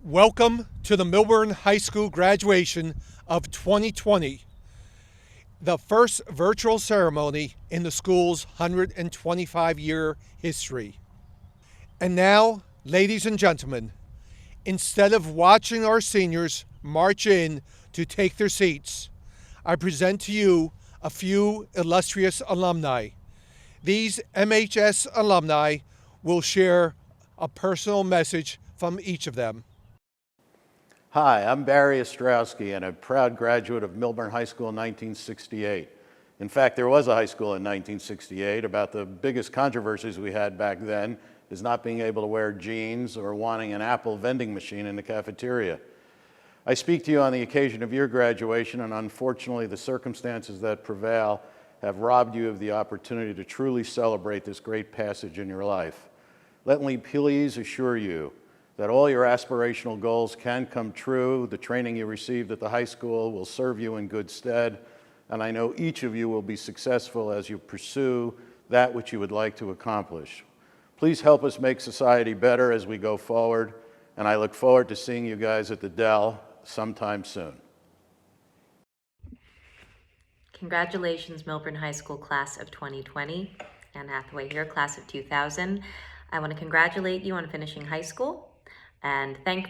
Welcome to the Millburn High School graduation of 2020, the first virtual ceremony in the school's 125-year history. And now, ladies and gentlemen, instead of watching our seniors march in to take their seats, I present to you a few illustrious alumni. These MHS alumni will share a personal message from each of them. Hi, I'm Barry Ostrowski and a proud graduate of Millburn High School in 1968. In fact, there was a high school in 1968. About the biggest controversies we had back then is not being able to wear jeans or wanting an Apple vending machine in the cafeteria. I speak to you on the occasion of your graduation, and unfortunately the circumstances that prevail have robbed you of the opportunity to truly celebrate this great passage in your life. Let me please assure you that all your aspirational goals can come true. The training you received at the high school will serve you in good stead, and I know each of you will be successful as you pursue that which you would like to accomplish. Please help us make society better as we go forward, and I look forward to seeing you guys at the Dell sometime soon. Congratulations, Millburn High School class of 2020. Anne Hathaway here, class of 2000. I want to congratulate you on finishing high school and thank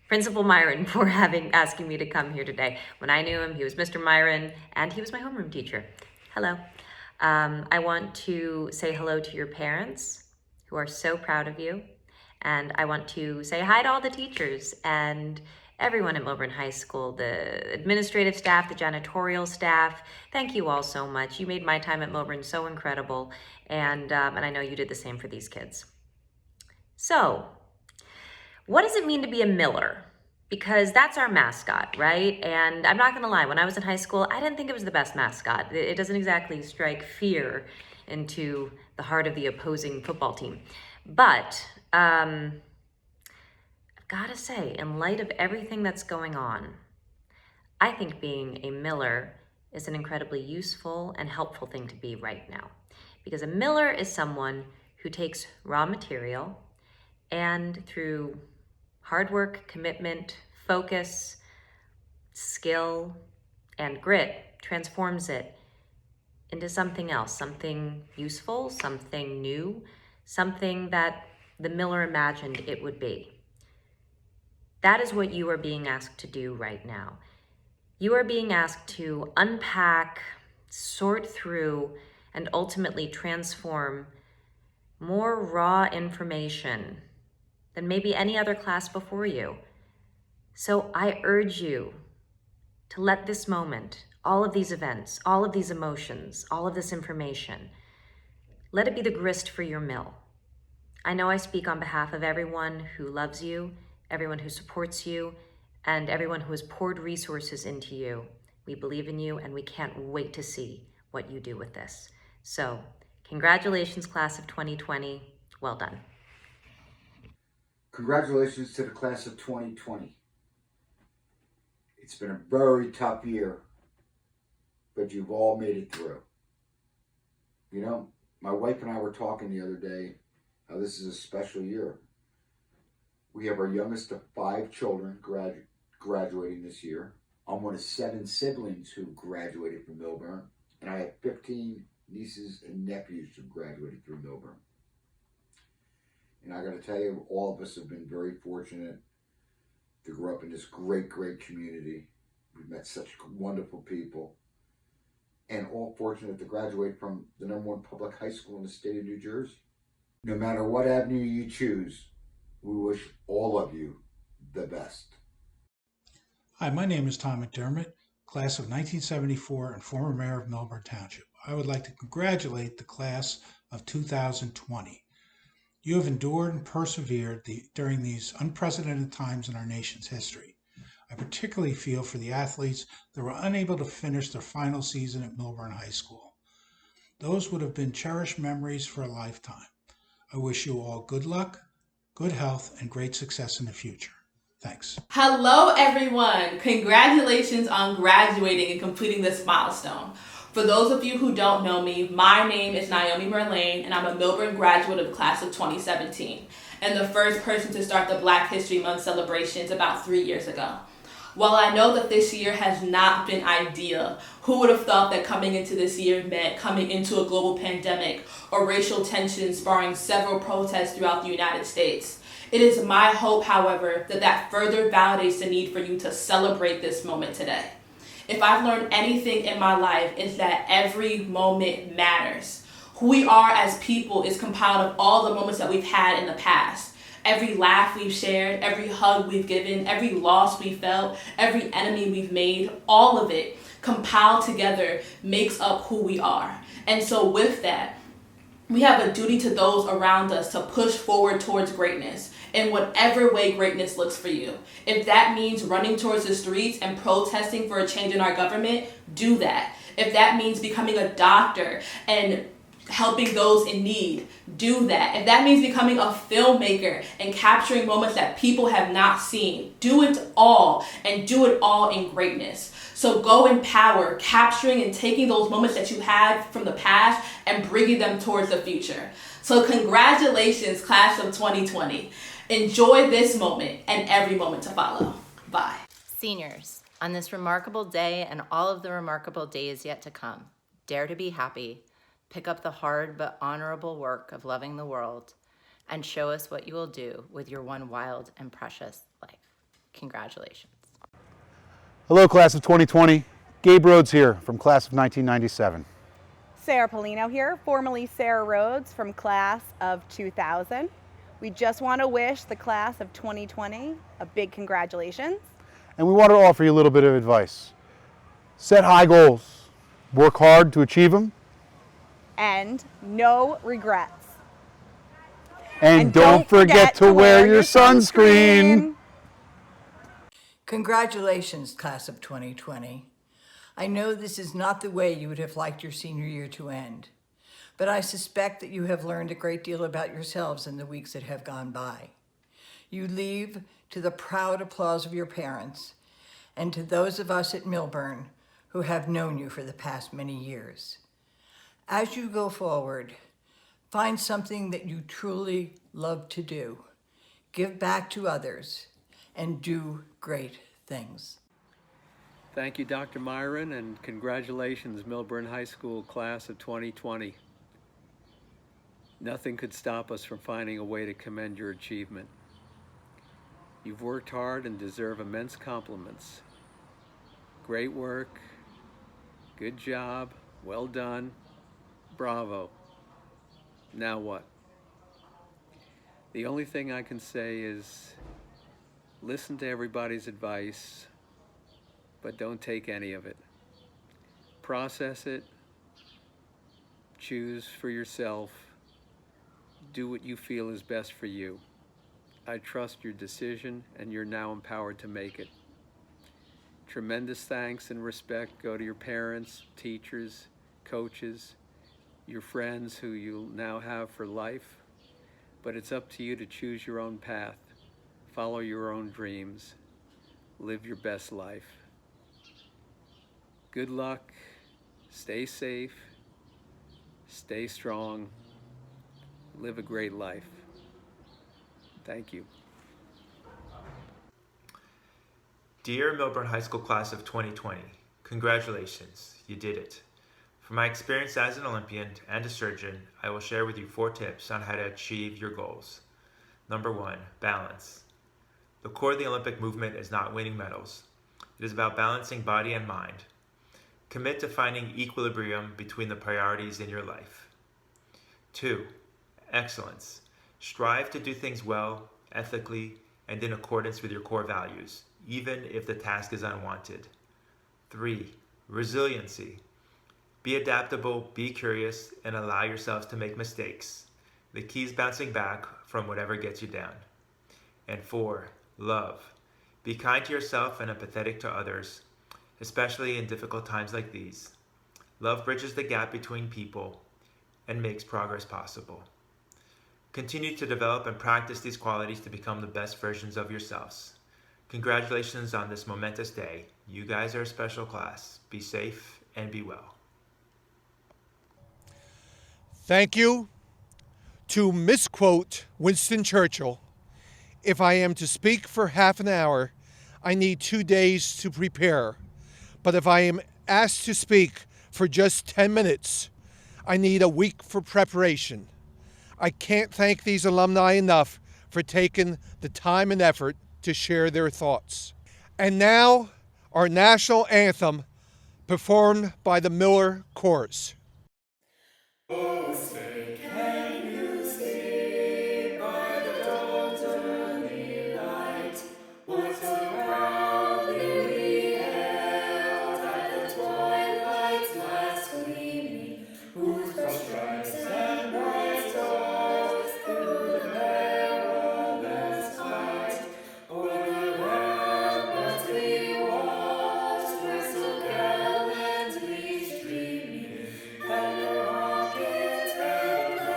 Principal Myron for asking me to come here today. When I knew him, he was Mr. Myron, and he was my homeroom teacher. Hello. I want to say hello to your parents, who are so proud of you, and I want to say hi to all the teachers and everyone at Millburn High School, the administrative staff, the janitorial staff. Thank you all so much. You made my time at Millburn so incredible, and I know you did the same for these kids. So, what does it mean to be a Miller? Because that's our mascot, right? And I'm not gonna lie, when I was in high school, I didn't think it was the best mascot. It doesn't exactly strike fear into the heart of the opposing football team. But I've gotta say, in light of everything that's going on, I think being a Miller is an incredibly useful and helpful thing to be right now. Because a Miller is someone who takes raw material and through hard work, commitment, focus, skill, and grit, transforms it into something else, something useful, something new, something that the Miller imagined it would be. That is what you are being asked to do right now. You are being asked to unpack, sort through, and ultimately transform more raw information than maybe any other class before you. So I urge you to let this moment, all of these events, all of these emotions, all of this information, let it be the grist for your mill. I know I speak on behalf of everyone who loves you, everyone who supports you, and everyone who has poured resources into you. We believe in you, and we can't wait to see what you do with this. So, congratulations, class of 2020. Well done. Congratulations to the class of 2020. It's been a very tough year, but you've all made it through. You know, my wife and I were talking the other day how this is a special year. We have our youngest of 5 children graduating this year. I'm one of 7 siblings who graduated from Millburn, and I have 15 nieces and nephews who graduated through Millburn. And I got to tell you, all of us have been very fortunate to grow up in this great, great community. We've met such wonderful people, and all fortunate to graduate from the #1 public high school in the state of New Jersey. No matter what avenue you choose, we wish all of you the best. Hi, my name is Tom McDermott, class of 1974 and former mayor of Millburn Township. I would like to congratulate the class of 2020. You have endured and persevered during these unprecedented times in our nation's history. I particularly feel for the athletes that were unable to finish their final season at Millburn High School. Those would have been cherished memories for a lifetime. I wish you all good luck, good health, and great success in the future. Thanks. Hello, everyone. Congratulations on graduating and completing this milestone. For those of you who don't know me, my name is Naomi Merlane, and I'm a Millburn graduate of the class of 2017. and the first person to start the Black History Month celebrations about 3 years ago. While I know that this year has not been ideal, who would have thought that coming into this year meant coming into a global pandemic or racial tensions sparring several protests throughout the United States? It is my hope, however, that further validates the need for you to celebrate this moment today. If I've learned anything in my life, it's that every moment matters. Who we are as people is compiled of all the moments that we've had in the past. Every laugh we've shared, every hug we've given, every loss we felt, every enemy we've made, all of it compiled together makes up who we are. And so with that, we have a duty to those around us to push forward towards greatness in whatever way greatness looks for you. If that means running towards the streets and protesting for a change in our government, do that. If that means becoming a doctor and helping those in need, do that. If that means becoming a filmmaker and capturing moments that people have not seen, do it all, and do it all in greatness. So go in power, capturing and taking those moments that you had from the past and bringing them towards the future. So congratulations, class of 2020. Enjoy this moment and every moment to follow. Bye. Seniors, on this remarkable day and all of the remarkable days yet to come, dare to be happy, pick up the hard but honorable work of loving the world, and show us what you will do with your one wild and precious life. Congratulations. Hello, class of 2020. Gabe Rhodes here from class of 1997. Sarah Polino here, formerly Sarah Rhodes from class of 2000. We just want to wish the class of 2020 a big congratulations. And we want to offer you a little bit of advice. Set high goals, work hard to achieve them, And no regrets. and don't forget to wear your sunscreen. Congratulations, class of 2020. I know this is not the way you would have liked your senior year to end, but I suspect that you have learned a great deal about yourselves in the weeks that have gone by. You leave to the proud applause of your parents and to those of us at Millburn who have known you for the past many years. As you go forward, find something that you truly love to do, give back to others, and do great things. Thank you, Dr. Myron, and congratulations, Millburn High School class of 2020. Nothing could stop us from finding a way to commend your achievement. You've worked hard and deserve immense compliments. Great work, good job, well done, bravo. Now what? The only thing I can say is listen to everybody's advice, but don't take any of it. Process it, choose for yourself, do what you feel is best for you. I trust your decision, and you're now empowered to make it. Tremendous thanks and respect go to your parents, teachers, coaches, your friends who you'll now have for life, but it's up to you to choose your own path, follow your own dreams, live your best life. Good luck, stay safe, stay strong, live a great life. Thank you. Dear Millburn High School class of 2020, congratulations, you did it. From my experience as an Olympian and a surgeon, I will share with you 4 tips on how to achieve your goals. Number 1, balance. The core of the Olympic movement is not winning medals. It is about balancing body and mind. Commit to finding equilibrium between the priorities in your life. 2, excellence. Strive to do things well, ethically, and in accordance with your core values, even if the task is unwanted. 3, resiliency. Be adaptable, be curious, and allow yourselves to make mistakes. The key is bouncing back from whatever gets you down. And 4, love. Be kind to yourself and empathetic to others, especially in difficult times like these. Love bridges the gap between people and makes progress possible. Continue to develop and practice these qualities to become the best versions of yourselves. Congratulations on this momentous day. You guys are a special class. Be safe and be well. Thank you To misquote Winston Churchill, if I am to speak for half an hour, I need 2 days to prepare. But if I am asked to speak for just 10 minutes, I need a week for preparation. I can't thank these alumni enough for taking the time and effort to share their thoughts. And now, our national anthem, performed by the Miller Chorus. Oh, say, can you see by the dawn's early light what so proudly we hailed at the twilight's last gleaming, whose broad stripes and bright stars through the perilous fight o'er the ramparts we watched were so gallantly streaming, and the rockets and the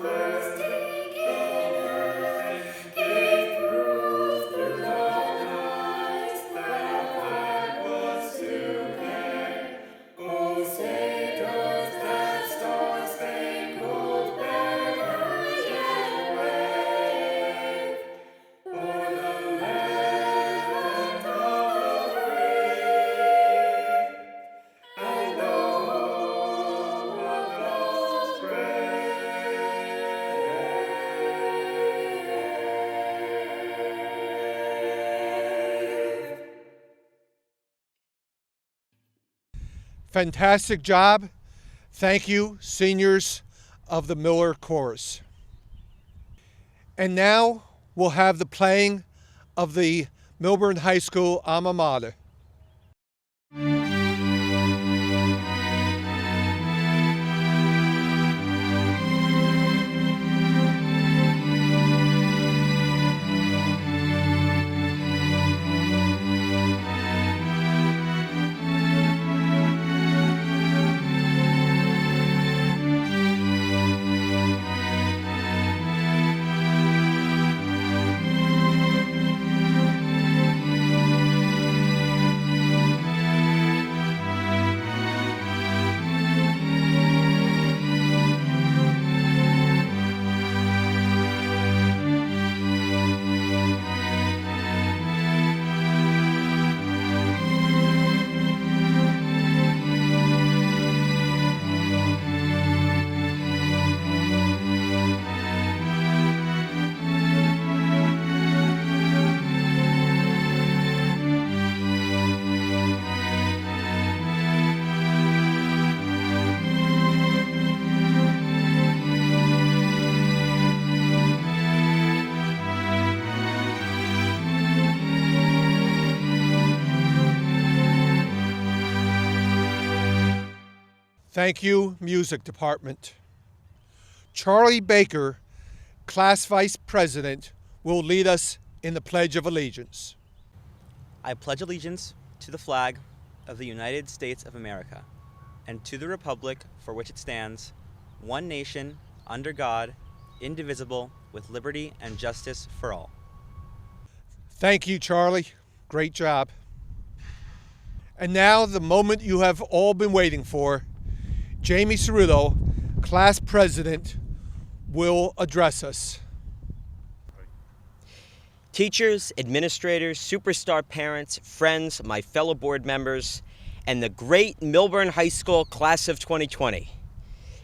bursting in earth gave proof through the night that our flag was to pay. Oh, say does that star-spangled banner yet wave o'er the land of the free and the home of the brave? Fantastic job. Thank you, seniors of the Miller Chorus. And now we'll have the playing of the Millburn High School alma mater. Thank you, Music Department. Charlie Baker, Class Vice President, will lead us in the Pledge of Allegiance. I pledge allegiance to the flag of the United States of America and to the republic for which it stands, one nation, under God, indivisible, with liberty and justice for all. Thank you, Charlie. Great job. And now the moment you have all been waiting for. Jamie Cerullo, Class President, will address us. Teachers, administrators, superstar parents, friends, my fellow board members, and the great Millburn High School Class of 2020.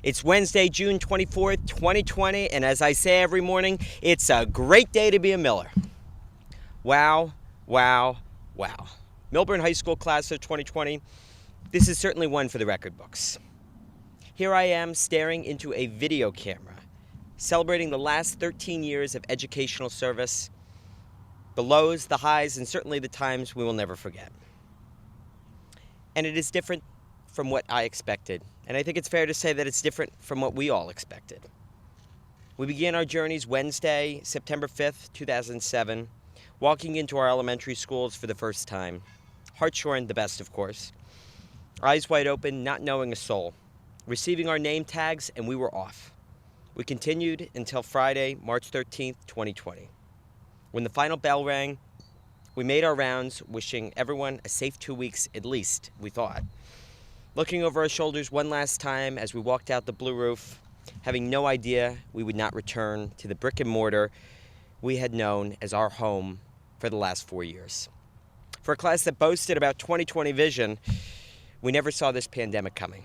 It's Wednesday, June 24th, 2020, and as I say every morning, it's a great day to be a Miller. Wow, wow, wow. Millburn High School Class of 2020, this is certainly one for the record books. Here I am staring into a video camera, celebrating the last 13 years of educational service, the lows, the highs, and certainly the times we will never forget. And it is different from what I expected, and I think it's fair to say that it's different from what we all expected. We began our journeys Wednesday, September 5th, 2007, walking into our elementary schools for the first time. Hartshorn, the best, of course. Eyes wide open, not knowing a soul. Receiving our name tags, and we were off. We continued until Friday, March 13th, 2020. When the final bell rang, we made our rounds, wishing everyone a safe 2 weeks at least, we thought. Looking over our shoulders one last time as we walked out the blue roof, having no idea we would not return to the brick and mortar we had known as our home for the last 4 years. For a class that boasted about 2020 vision, we never saw this pandemic coming.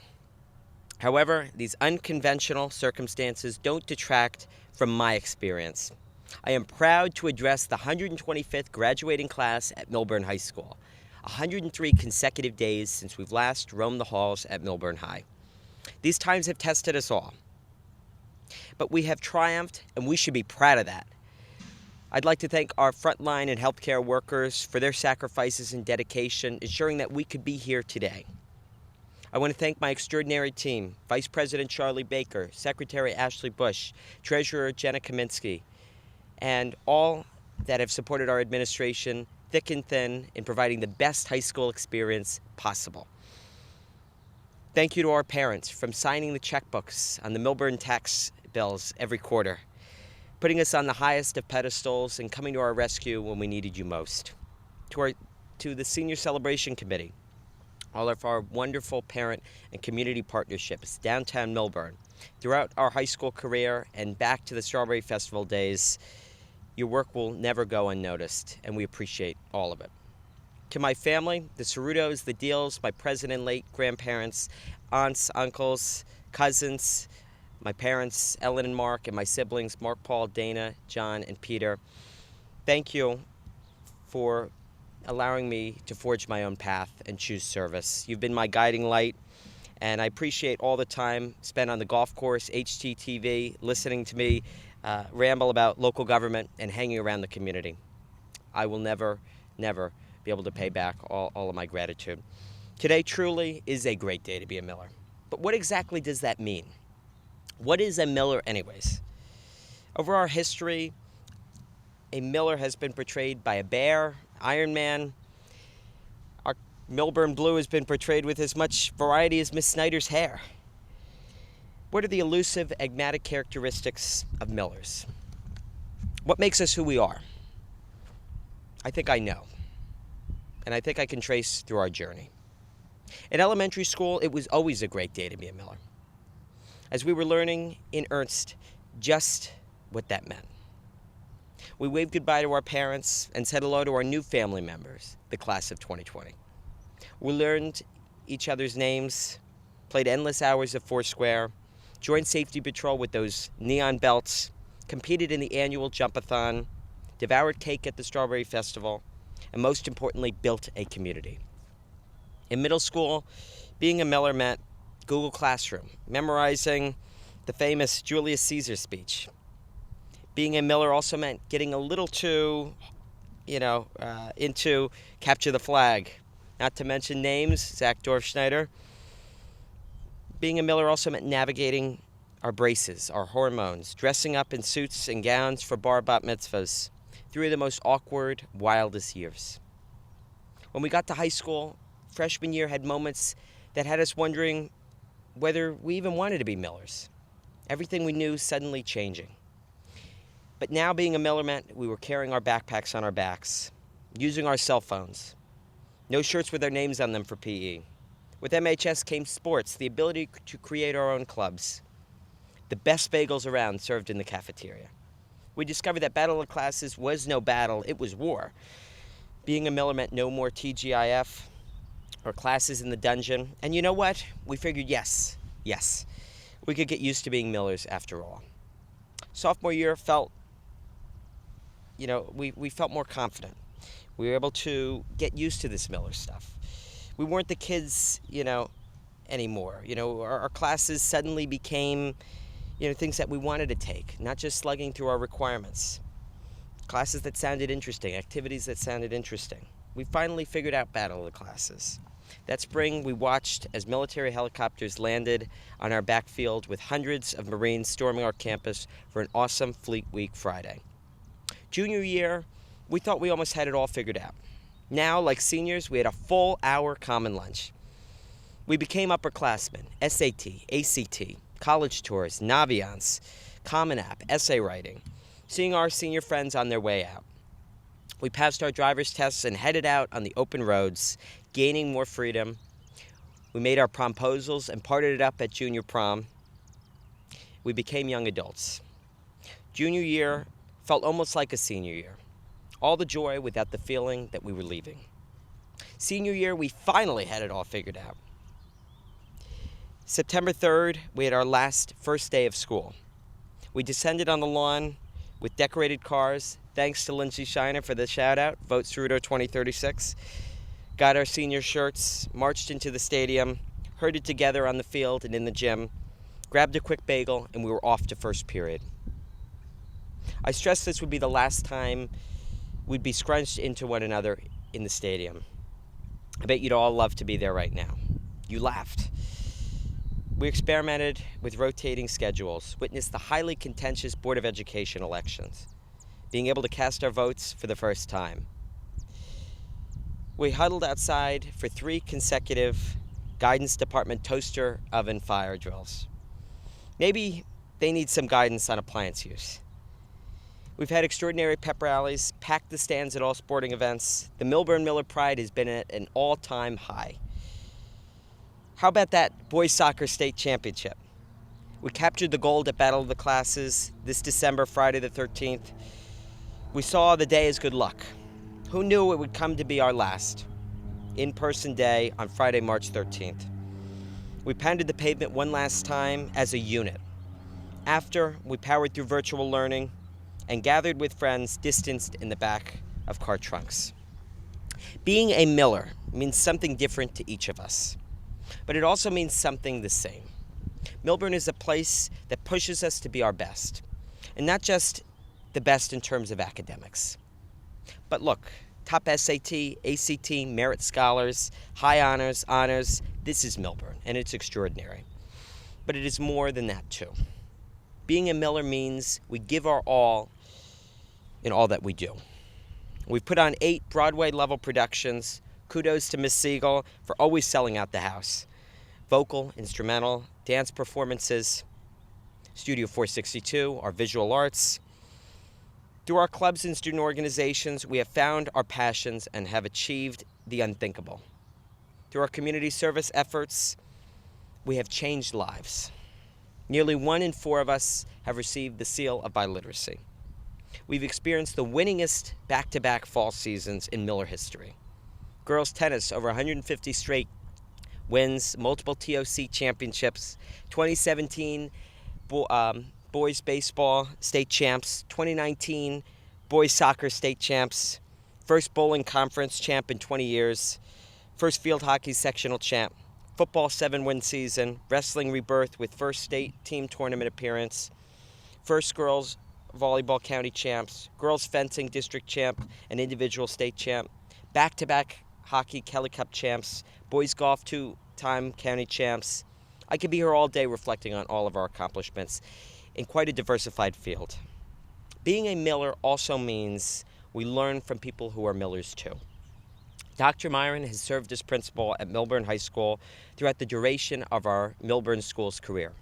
However, these unconventional circumstances don't detract from my experience. I am proud to address the 125th graduating class at Millburn High School, 103 consecutive days since we've last roamed the halls at Millburn High. These times have tested us all, but we have triumphed, and we should be proud of that. I'd like to thank our frontline and healthcare workers for their sacrifices and dedication, ensuring that we could be here today. I want to thank my extraordinary team, Vice President Charlie Baker, Secretary Ashley Bush, Treasurer Jenna Kaminsky, and all that have supported our administration thick and thin in providing the best high school experience possible. Thank you to our parents from signing the checkbooks on the Millburn tax bills every quarter, putting us on the highest of pedestals and coming to our rescue when we needed you most. To the Senior Celebration Committee, all of our wonderful parent and community partnerships downtown Millburn, throughout our high school career and back to the Strawberry Festival days, your work will never go unnoticed, and we appreciate all of it. To my family, the Cerrutos, the Deals, my present and late grandparents, aunts, uncles, cousins, my parents, Ellen and Mark, and my siblings, Mark, Paul, Dana, John, and Peter, thank you for allowing me to forge my own path and choose service. You've been my guiding light, and I appreciate all the time spent on the golf course, HGTV, listening to me ramble about local government and hanging around the community. I will never, never be able to pay back all of my gratitude. Today truly is a great day to be a Miller. But what exactly does that mean? What is a Miller anyways? Over our history, a Miller has been portrayed by a bear, Iron Man. Our Millburn Blue has been portrayed with as much variety as Miss Snyder's hair. What are the elusive, enigmatic characteristics of Millers? What makes us who we are? I think I know. And I think I can trace through our journey. In elementary school, it was always a great day to be a Miller, as we were learning in earnest just what that meant. We waved goodbye to our parents and said hello to our new family members, the class of 2020. We learned each other's names, played endless hours of Foursquare, joined safety patrol with those neon belts, competed in the annual jump-a-thon, devoured cake at the Strawberry Festival, and most importantly, built a community. In middle school, being a Miller meant Google Classroom, memorizing the famous Julius Caesar speech. Being a Miller also meant getting a little too, into capture the flag. Not to mention names, Zach Dorfschneider. Being a Miller also meant navigating our braces, our hormones, dressing up in suits and gowns for bar bat mitzvahs, through the most awkward, wildest years. When we got to high school, freshman year had moments that had us wondering whether we even wanted to be Millers. Everything we knew suddenly changing. But now being a Miller meant we were carrying our backpacks on our backs, using our cell phones. No shirts with our names on them for PE. With MHS came sports, the ability to create our own clubs. The best bagels around served in the cafeteria. We discovered that battle of classes was no battle, it was war. Being a Miller meant no more TGIF or classes in the dungeon. And you know what? We figured yes, we could get used to being Millers after all. Sophomore year felt, we felt more confident. We were able to get used to this Miller stuff. We weren't the kids, anymore. Our classes suddenly became, things that we wanted to take, not just slugging through our requirements. Classes that sounded interesting, activities that sounded interesting. We finally figured out battle of the classes. That spring, we watched as military helicopters landed on our backfield with hundreds of Marines storming our campus for an awesome Fleet Week Friday. Junior year, we thought we almost had it all figured out. Now, like seniors, we had a full hour common lunch. We became upperclassmen, SAT, ACT, college tours, Naviance, Common App, essay writing, seeing our senior friends on their way out. We passed our driver's tests and headed out on the open roads, gaining more freedom. We made our promposals and parted it up at junior prom. we became young adults. Junior year felt almost like a senior year. All the joy without the feeling that we were leaving. Senior year, we finally had it all figured out. September 3rd, we had our first day of school. We descended on the lawn with decorated cars. Thanks to Lindsay Shiner for the shout out, Vote Ceruto 2036. Got our senior shirts, marched into the stadium, herded together on the field and in the gym, grabbed a quick bagel, and we were off to first period. I stressed this would be the last time we'd be scrunched into one another in the stadium. I bet you'd all love to be there right now. You laughed. We experimented with rotating schedules, witnessed the highly contentious Board of Education elections, being able to cast our votes for the first time. We huddled outside for 3 consecutive guidance department toaster oven fire drills. Maybe they need some guidance on appliance use. We've had extraordinary pep rallies, packed the stands at all sporting events. The Millburn Miller Pride has been at an all-time high. How about that boys soccer state championship? We captured the gold at Battle of the Classes this December, Friday the 13th. We saw the day as good luck. Who knew it would come to be our last in-person day on Friday, March 13th? We pounded the pavement one last time as a unit. After, we powered through virtual learning and gathered with friends distanced in the back of car trunks. Being a Miller means something different to each of us, but it also means something the same. Millburn is a place that pushes us to be our best, and not just the best in terms of academics. But look, top SAT, ACT, merit scholars, high honors, this is Millburn, and it's extraordinary. But it is more than that too. Being a Miller means we give our all in all that we do. We've put on 8 Broadway-level productions. Kudos to Miss Siegel for always selling out the house. Vocal, instrumental, dance performances, Studio 462, our visual arts. Through our clubs and student organizations, we have found our passions and have achieved the unthinkable. Through our community service efforts, we have changed lives. Nearly 1 in 4 of us have received the seal of biliteracy. We've experienced the winningest back-to-back fall seasons in Miller history. Girls tennis, over 150 straight wins, multiple TOC championships, 2017 boys baseball state champs, 2019 boys soccer state champs, first bowling conference champ in 20 years, first field hockey sectional champ, football 7-win season, wrestling rebirth with first state team tournament appearance, first girls volleyball county champs, girls fencing district champ and individual state champ, back-to-back hockey Kelly Cup champs, boys golf 2-time county champs. I could be here all day reflecting on all of our accomplishments in quite a diversified field. Being a Miller also means we learn from people who are Millers too. Dr. Myron has served as principal at Millburn High School throughout the duration of our Millburn School's career.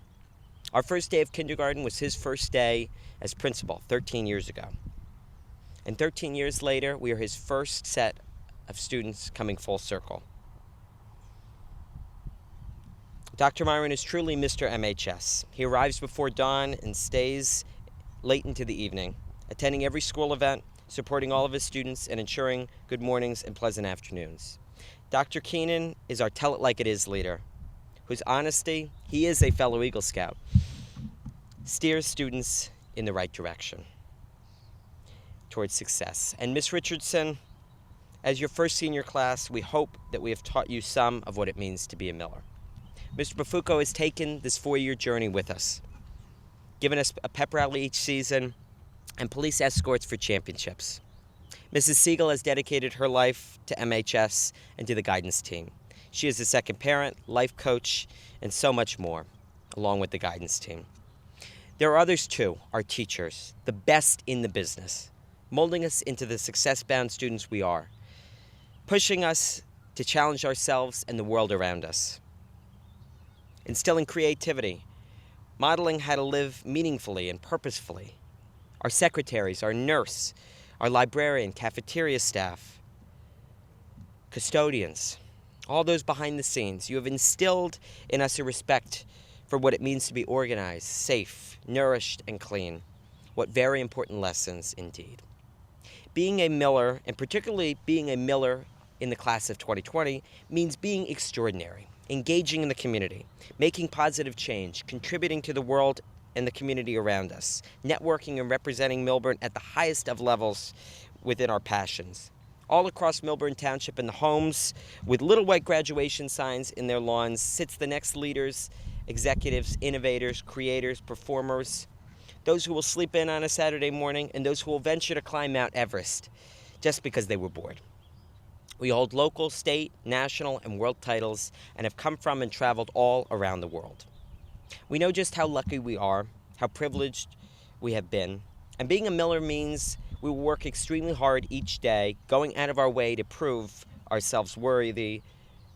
Our first day of kindergarten was his first day as principal 13 years ago. And 13 years later, we are his first set of students coming full circle. Dr. Myron is truly Mr. MHS. He arrives before dawn and stays late into the evening, attending every school event, supporting all of his students, and ensuring good mornings and pleasant afternoons. Dr. Keenan is our tell it like it is leader, whose honesty, he is a fellow Eagle Scout, steers students in the right direction towards success. And Miss Richardson, as your first senior class, we hope that we have taught you some of what it means to be a Miller. Mr. Bafuco has taken this 4-year journey with us, given us a pep rally each season and police escorts for championships. Mrs. Siegel has dedicated her life to MHS and to the guidance team. She is a second parent, life coach, and so much more, along with the guidance team. There are others too, our teachers, the best in the business, molding us into the success-bound students we are, pushing us to challenge ourselves and the world around us, instilling creativity, modeling how to live meaningfully and purposefully. Our secretaries, our nurse, our librarian, cafeteria staff, custodians, all those behind the scenes. You have instilled in us a respect for what it means to be organized, safe, nourished, and clean. What very important lessons indeed. Being a Miller, and particularly being a Miller in the class of 2020, means being extraordinary, engaging in the community, making positive change, contributing to the world and the community around us, networking and representing Millburn at the highest of levels within our passions. All across Millburn Township in the homes, with little white graduation signs in their lawns, sits the next leaders, executives, innovators, creators, performers, those who will sleep in on a Saturday morning, and those who will venture to climb Mount Everest just because they were bored. We hold local, state, national, and world titles and have come from and traveled all around the world. We know just how lucky we are, how privileged we have been, and being a Miller means we will work extremely hard each day, going out of our way to prove ourselves worthy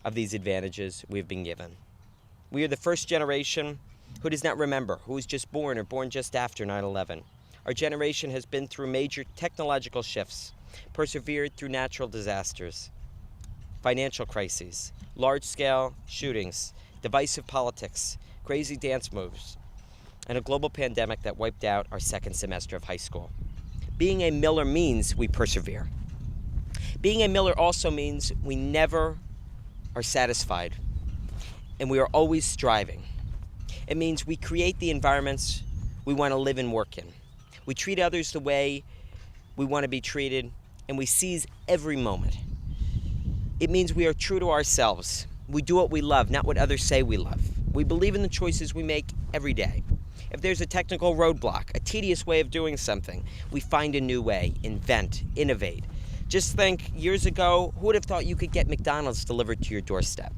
of these advantages we've been given. We are the first generation who does not remember, who was just born or born just after 9/11. Our generation has been through major technological shifts, persevered through natural disasters, financial crises, large-scale shootings, divisive politics, crazy dance moves, and a global pandemic that wiped out our second semester of high school. Being a Miller means we persevere. Being a Miller also means we never are satisfied, and we are always striving. It means we create the environments we want to live and work in. We treat others the way we want to be treated, and we seize every moment. It means we are true to ourselves. We do what we love, not what others say we love. We believe in the choices we make every day. If there's a technical roadblock, a tedious way of doing something, we find a new way, invent, innovate. Just think, years ago, who would have thought you could get McDonald's delivered to your doorstep?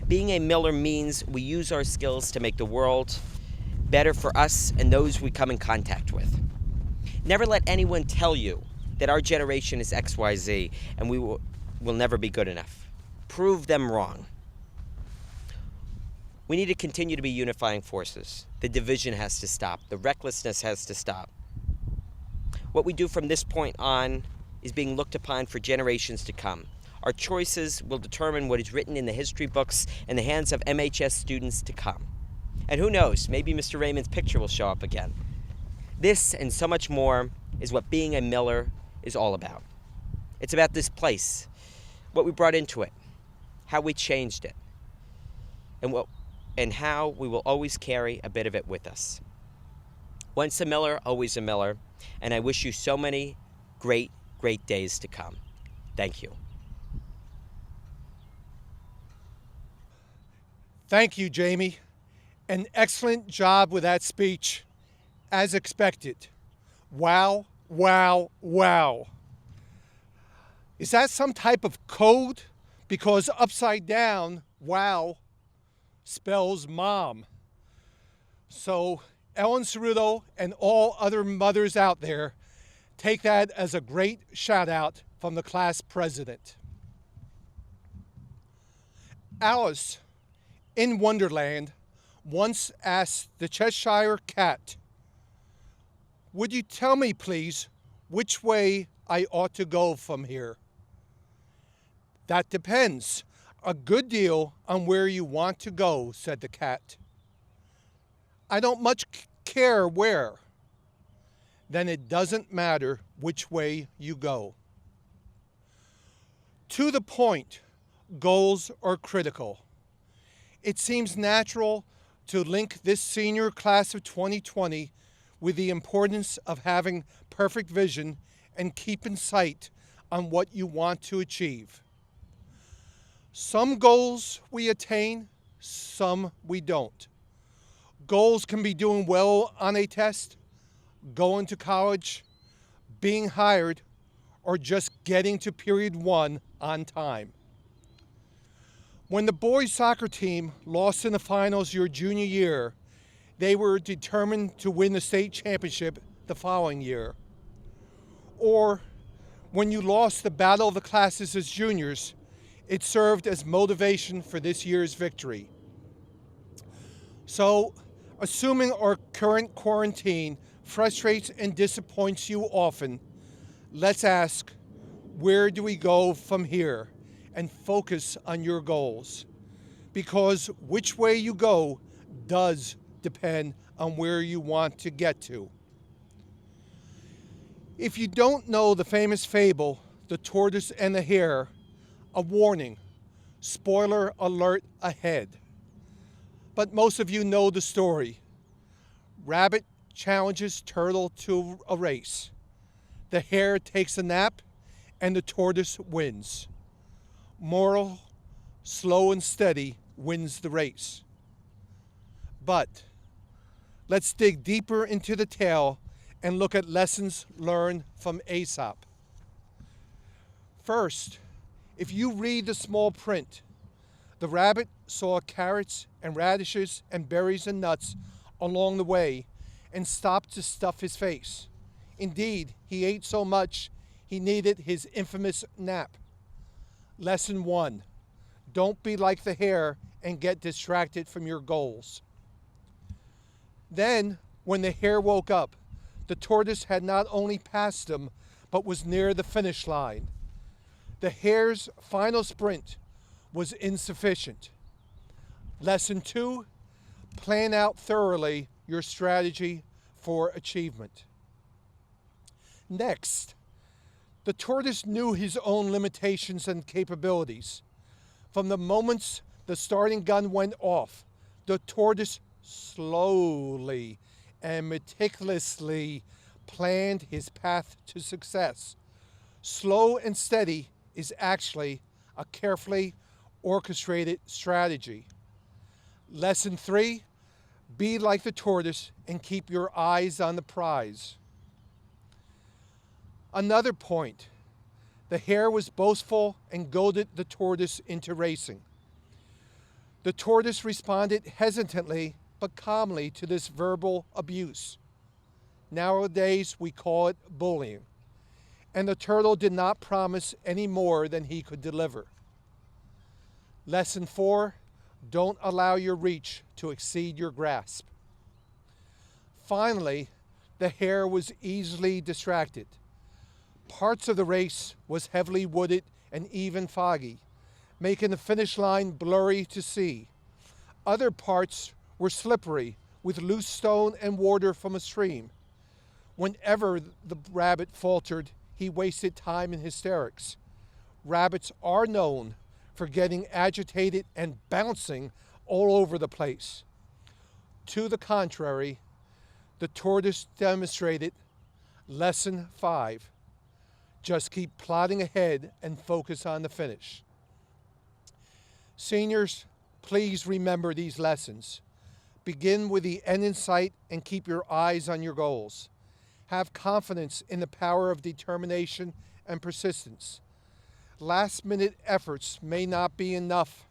Being a Miller means we use our skills to make the world better for us and those we come in contact with. Never let anyone tell you that our generation is XYZ and we will never be good enough. Prove them wrong. We need to continue to be unifying forces. The division has to stop. The recklessness has to stop. What we do from this point on is being looked upon for generations to come. Our choices will determine what is written in the history books in the hands of MHS students to come. And who knows, maybe Mr. Raymond's picture will show up again. This and so much more is what being a Miller is all about. It's about this place, what we brought into it, how we changed it, and how we will always carry a bit of it with us. Once a Miller, always a Miller, and I wish you so many great, great days to come. Thank you. Thank you, Jamie. An excellent job with that speech, as expected. Wow, wow, wow. Is that some type of code? Because upside down, wow, spells mom. So Ellen Cerruto and all other mothers out there, take that as a great shout out from the class president. Alice in Wonderland once asked the Cheshire Cat, "Would you tell me, please, which way I ought to go from here?" "That depends a good deal on where you want to go," said the cat. "I don't much care where." "Then it doesn't matter which way you go." To the point, goals are critical. It seems natural to link this senior class of 2020 with the importance of having perfect vision and keep in sight on what you want to achieve. Some goals we attain, some we don't. Goals can be doing well on a test, going to college, being hired, or just getting to period 1 on time. When the boys' soccer team lost in the finals your junior year, they were determined to win the state championship the following year. Or when you lost the battle of the classes as juniors, it served as motivation for this year's victory. So, assuming our current quarantine frustrates and disappoints you often, let's ask, where do we go from here? And focus on your goals. Because which way you go does depend on where you want to get to. If you don't know the famous fable, The Tortoise and the Hare, a warning, spoiler alert ahead. But most of you know the story. Rabbit challenges turtle to a race. The hare takes a nap, and the tortoise wins. Moral, slow and steady wins the race. But let's dig deeper into the tale and look at lessons learned from Aesop. First, if you read the small print, the rabbit saw carrots and radishes and berries and nuts along the way and stopped to stuff his face. Indeed, he ate so much he needed his infamous nap. Lesson 1, don't be like the hare and get distracted from your goals. Then, when the hare woke up, the tortoise had not only passed him, but was near the finish line. The hare's final sprint was insufficient. Lesson 2, plan out thoroughly your strategy for achievement. Next, the tortoise knew his own limitations and capabilities. From the moments the starting gun went off, the tortoise slowly and meticulously planned his path to success. Slow and steady is actually a carefully orchestrated strategy. Lesson 3, be like the tortoise and keep your eyes on the prize. Another point, the hare was boastful and goaded the tortoise into racing. The tortoise responded hesitantly but calmly to this verbal abuse. Nowadays, we call it bullying. And the turtle did not promise any more than he could deliver. Lesson 4, don't allow your reach to exceed your grasp. Finally, the hare was easily distracted. Parts of the race was heavily wooded and even foggy, making the finish line blurry to see. Other parts were slippery with loose stone and water from a stream. Whenever the rabbit faltered, he wasted time in hysterics. Rabbits are known for getting agitated and bouncing all over the place. To the contrary, the tortoise demonstrated lesson 5. Just keep plodding ahead and focus on the finish. Seniors, please remember these lessons. Begin with the end in sight and keep your eyes on your goals. Have confidence in the power of determination and persistence. Last-minute efforts may not be enough.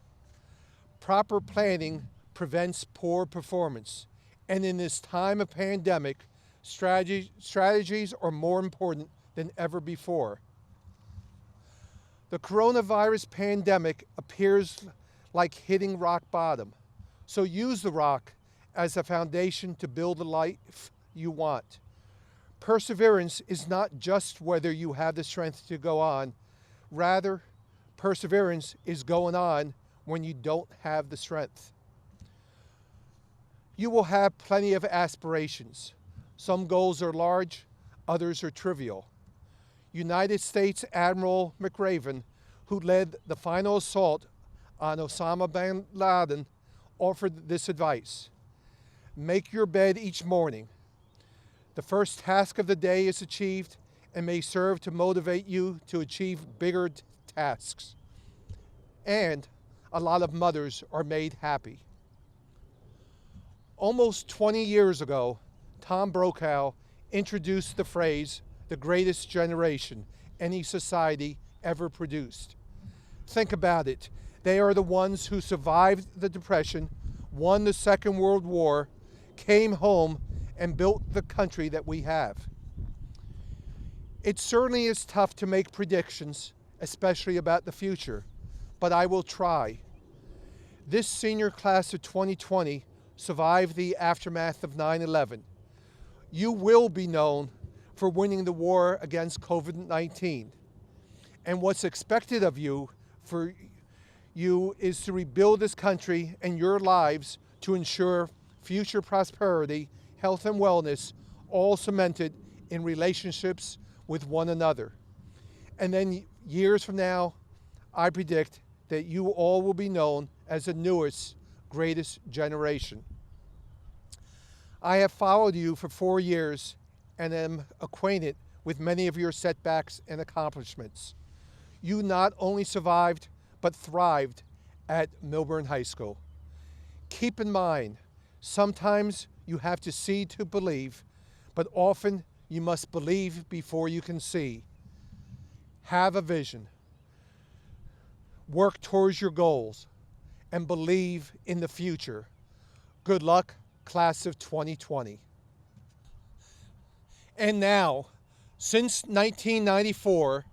Proper planning prevents poor performance. And in this time of pandemic, strategies are more important than ever before. The coronavirus pandemic appears like hitting rock bottom. So use the rock as a foundation to build the life you want. Perseverance is not just whether you have the strength to go on. Rather, perseverance is going on when you don't have the strength. You will have plenty of aspirations. Some goals are large, others are trivial. United States Admiral McRaven, who led the final assault on Osama bin Laden, offered this advice. Make your bed each morning. The first task of the day is achieved and may serve to motivate you to achieve bigger tasks. And a lot of mothers are made happy. Almost 20 years ago, Tom Brokaw introduced the phrase, the greatest generation any society ever produced. Think about it. They are the ones who survived the Depression, won the Second World War, came home, and built the country that we have. It certainly is tough to make predictions, especially about the future, but I will try. This senior class of 2020 survived the aftermath of 9/11. You will be known for winning the war against COVID-19. And what's expected of you is to rebuild this country and your lives to ensure future prosperity, health, and wellness, all cemented in relationships with one another. And then years from now, I predict that you all will be known as the newest, greatest generation. I have followed you for 4 years and am acquainted with many of your setbacks and accomplishments. You not only survived, but thrived at Millburn High School. Keep in mind, sometimes you have to see to believe, but often you must believe before you can see. Have a vision. Work towards your goals and believe in the future. Good luck, class of 2020. And now, since 1994,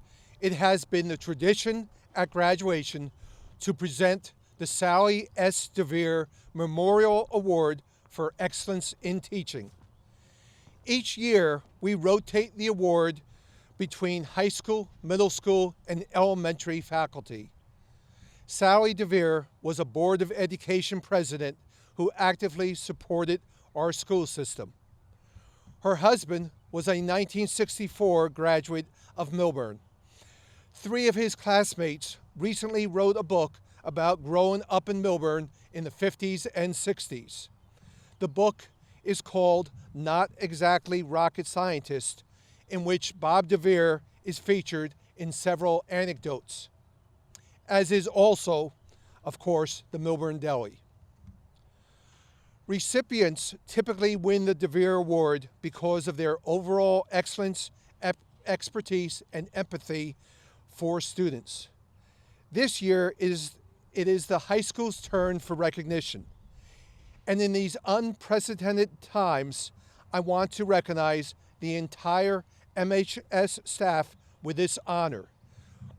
it has been the tradition at graduation to present the Sally S. DeVere Memorial Award for Excellence in Teaching. Each year, we rotate the award between high school, middle school, and elementary faculty. Sally DeVere was a Board of Education president who actively supported our school system. Her husband was a 1964 graduate of Millburn. 3 of his classmates recently wrote a book about growing up in Millburn in the 50s and 60s. The book is called Not Exactly Rocket Scientist, in which Bob DeVere is featured in several anecdotes, as is also, of course, the Millburn Deli. Recipients typically win the DeVere Award because of their overall excellence, expertise, and empathy for students. This year, it is the high school's turn for recognition. And in these unprecedented times, I want to recognize the entire MHS staff with this honor.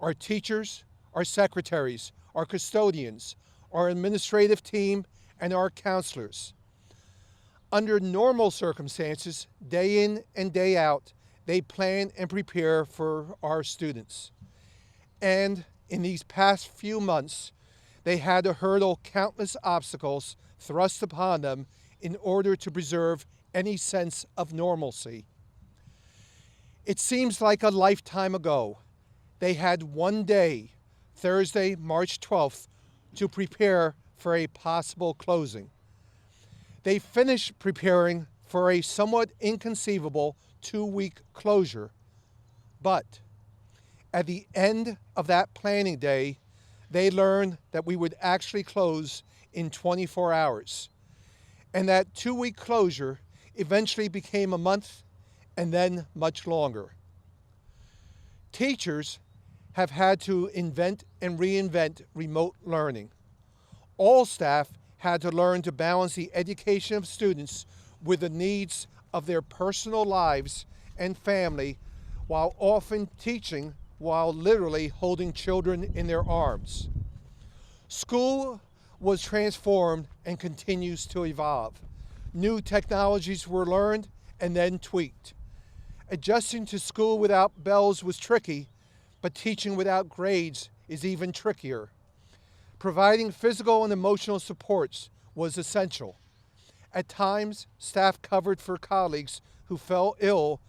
Our teachers, our secretaries, our custodians, our administrative team, and our counselors. Under normal circumstances, day in and day out, they plan and prepare for our students. And in these past few months, they had to hurdle countless obstacles thrust upon them in order to preserve any sense of normalcy. It seems like a lifetime ago. They had one day, Thursday, March 12th, to prepare for a possible closing. They finished preparing for a somewhat inconceivable 2-week closure. But at the end of that planning day, they learned that we would actually close in 24 hours. And that 2-week closure eventually became a month and then much longer. Teachers have had to invent and reinvent remote learning. All staff had to learn to balance the education of students with the needs of their personal lives and family, while often teaching while literally holding children in their arms. School was transformed and continues to evolve. New technologies were learned and then tweaked. Adjusting to school without bells was tricky, but teaching without grades is even trickier. Providing physical and emotional supports was essential. At times, staff covered for colleagues who fell ill,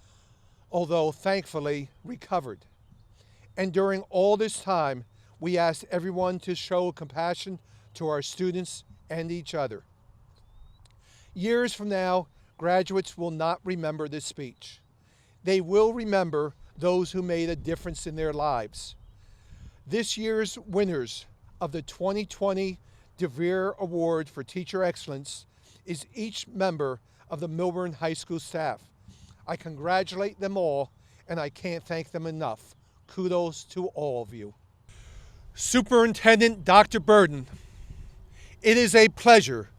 although thankfully recovered. And during all this time, we asked everyone to show compassion to our students and each other. Years from now, graduates will not remember this speech. They will remember those who made a difference in their lives. This year's winners of the 2020 DeVere Award for Teacher Excellence is each member of the Millburn High School staff. I congratulate them all, and I can't thank them enough. Kudos to all of you. Superintendent Dr. Burden, it is a pleasure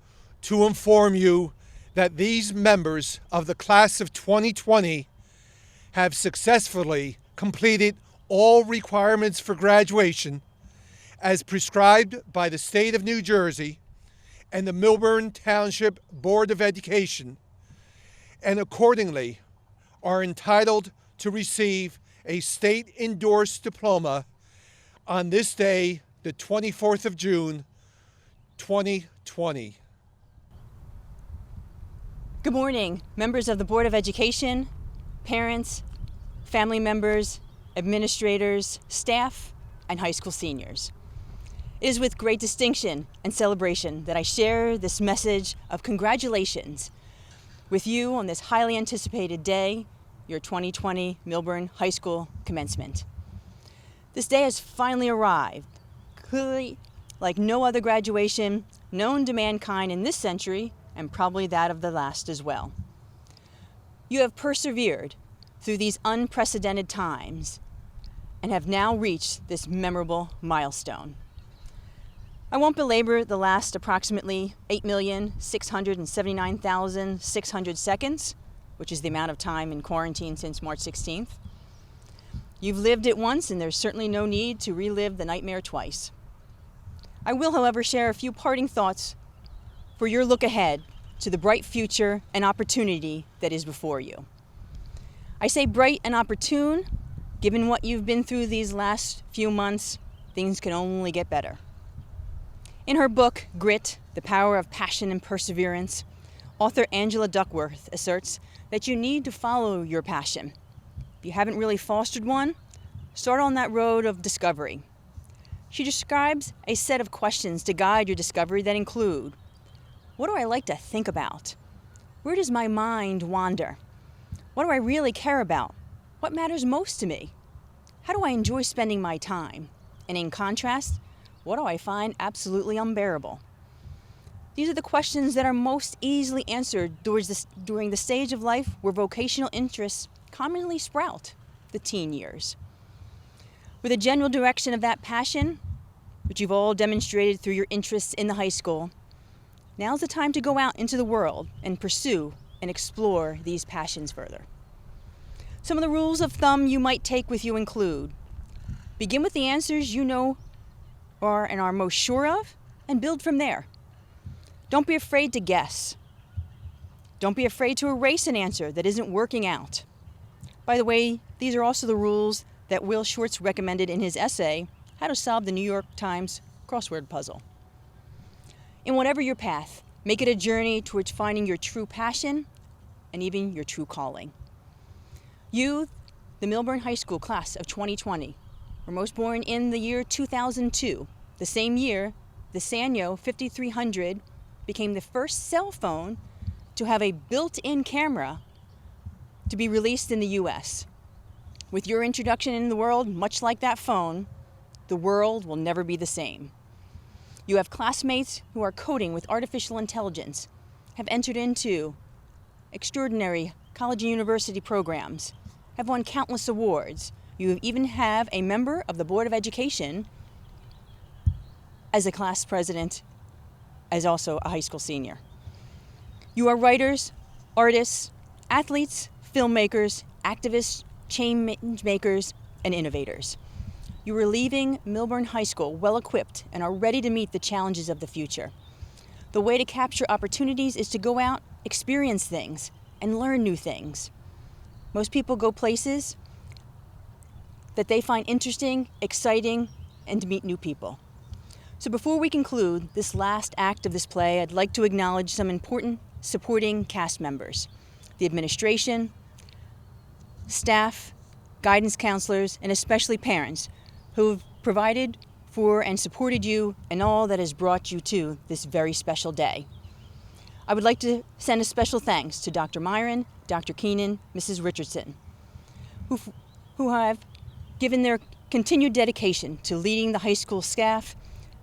to inform you that these members of the class of 2020 have successfully completed all requirements for graduation as prescribed by the state of New Jersey and the Millburn Township Board of Education, and accordingly are entitled to receive a state-endorsed diploma on this day, the 24th of June, 2020. Good morning, members of the Board of Education, parents, family members, administrators, staff, and high school seniors. It is with great distinction and celebration that I share this message of congratulations with you on this highly anticipated day, your 2020 Millburn High School commencement. This day has finally arrived, clearly like no other graduation known to mankind in this century, and probably that of the last as well. You have persevered through these unprecedented times and have now reached this memorable milestone. I won't belabor the last approximately 8,679,600 seconds, which is the amount of time in quarantine since March 16th. You've lived it once, and there's certainly no need to relive the nightmare twice. I will, however, share a few parting thoughts for your look ahead to the bright future and opportunity that is before you. I say bright and opportune, given what you've been through these last few months, things can only get better. In her book, Grit, The Power of Passion and Perseverance, author Angela Duckworth asserts that you need to follow your passion. If you haven't really fostered one, start on that road of discovery. She describes a set of questions to guide your discovery that include: what do I like to think about? Where does my mind wander? What do I really care about? What matters most to me? How do I enjoy spending my time? And in contrast, what do I find absolutely unbearable? These are the questions that are most easily answered during the stage of life where vocational interests commonly sprout, the teen years. With a general direction of that passion, which you've all demonstrated through your interests in the high school, now's the time to go out into the world and pursue and explore these passions further. Some of the rules of thumb you might take with you include: begin with the answers you know and are most sure of, and build from there. Don't be afraid to guess. Don't be afraid to erase an answer that isn't working out. By the way, these are also the rules that Will Schwartz recommended in his essay, How to Solve the New York Times Crossword Puzzle. In whatever your path, make it a journey towards finding your true passion and even your true calling. You, the Millburn High School class of 2020, were most born in the year 2002, the same year the Sanyo 5300 became the first cell phone to have a built-in camera to be released in the US. With your introduction in the world, much like that phone, the world will never be the same. You have classmates who are coding with artificial intelligence, have entered into extraordinary college and university programs, have won countless awards. You even have a member of the Board of Education as a class president, as also a high school senior. You are writers, artists, athletes, filmmakers, activists, change makers, and innovators. You are leaving Millburn High School well-equipped and are ready to meet the challenges of the future. The way to capture opportunities is to go out, experience things, and learn new things. Most people go places that they find interesting, exciting, and to meet new people. So before we conclude this last act of this play, I'd like to acknowledge some important supporting cast members: the administration, staff, guidance counselors, and especially parents who have provided for and supported you and all that has brought you to this very special day. I would like to send a special thanks to Dr. Myron, Dr. Keenan, Mrs. Richardson, who have given their continued dedication to leading the high school staff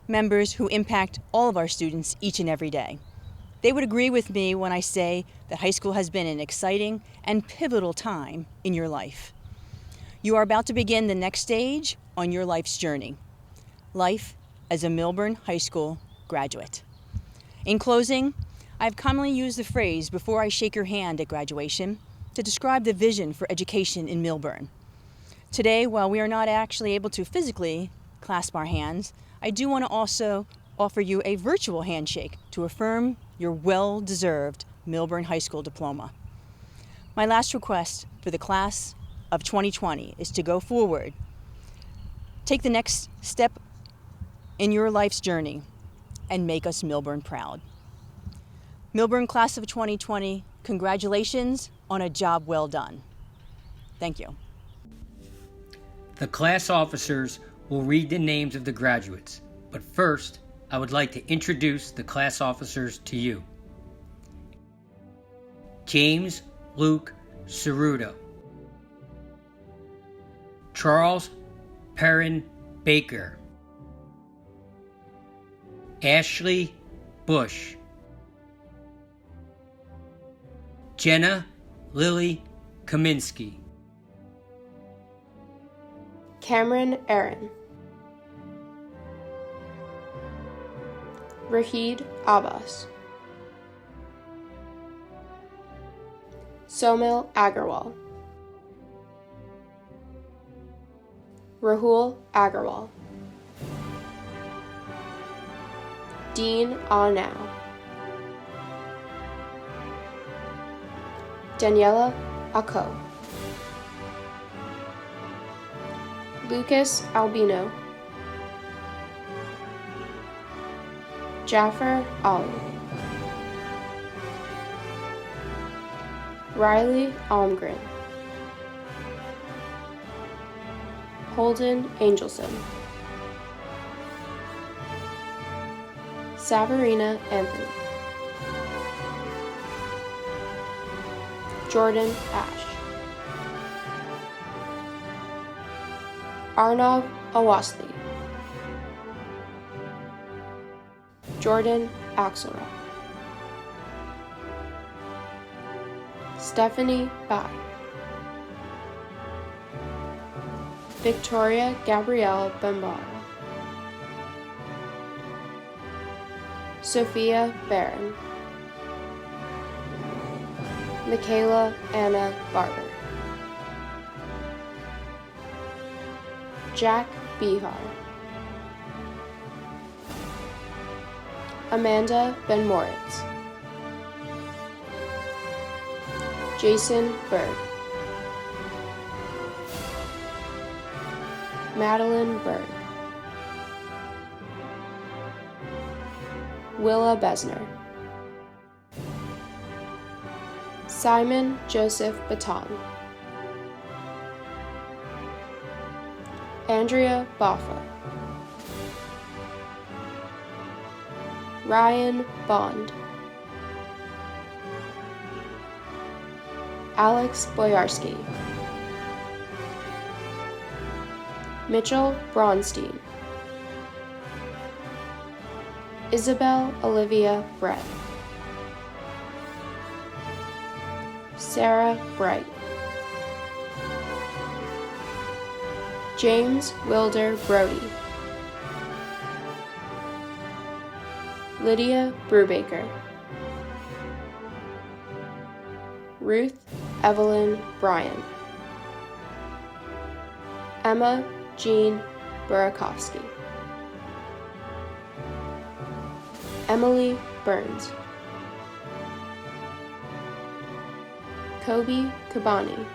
members who impact all of our students each and every day. They would agree with me when I say that high school has been an exciting and pivotal time in your life. You are about to begin the next stage on your life's journey, life as a Millburn High School graduate. In closing, I've commonly used the phrase "before I shake your hand" at graduation to describe the vision for education in Millburn. Today, while we are not actually able to physically clasp our hands, I do want to also offer you a virtual handshake to affirm your well-deserved Millburn High School diploma. My last request for the class of 2020 is to go forward, take the next step in your life's journey, and make us Millburn proud. Millburn Class of 2020, congratulations on a job well done. Thank you. The class officers will read the names of the graduates, but first, I would like to introduce the class officers to you. James Luke Ceruto. Charles Perrin Baker. Ashley Bush. Jenna Lily Kaminsky. Cameron Aaron. Rahid Abbas. Somil Agarwal. Rahul Agarwal. Dean Arnau. Daniela Ako. Lucas Albino. Jaffer Ali. Riley Almgren. Holden Angelson. Savarina Anthony. Jordan Ash. Arnav Awasthi. Jordan Axelrod. Stephanie Bai. Victoria Gabrielle Bambara. Sophia Barron. Michaela Anna Barber. Jack Bihar. Amanda Ben Moritz. Jason Berg. Madeline Berg. Willa Besner. Simon Joseph Baton. Andrea Boffa. Ryan Bond. Alex Boyarski. Mitchell Braunstein. Isabel Olivia Brett. Sarah Bright. James Wilder Brody. Lydia Brubaker. Ruth Evelyn Bryan. Emma Jean Burakovsky. Emily Burns. Kobe Kabani.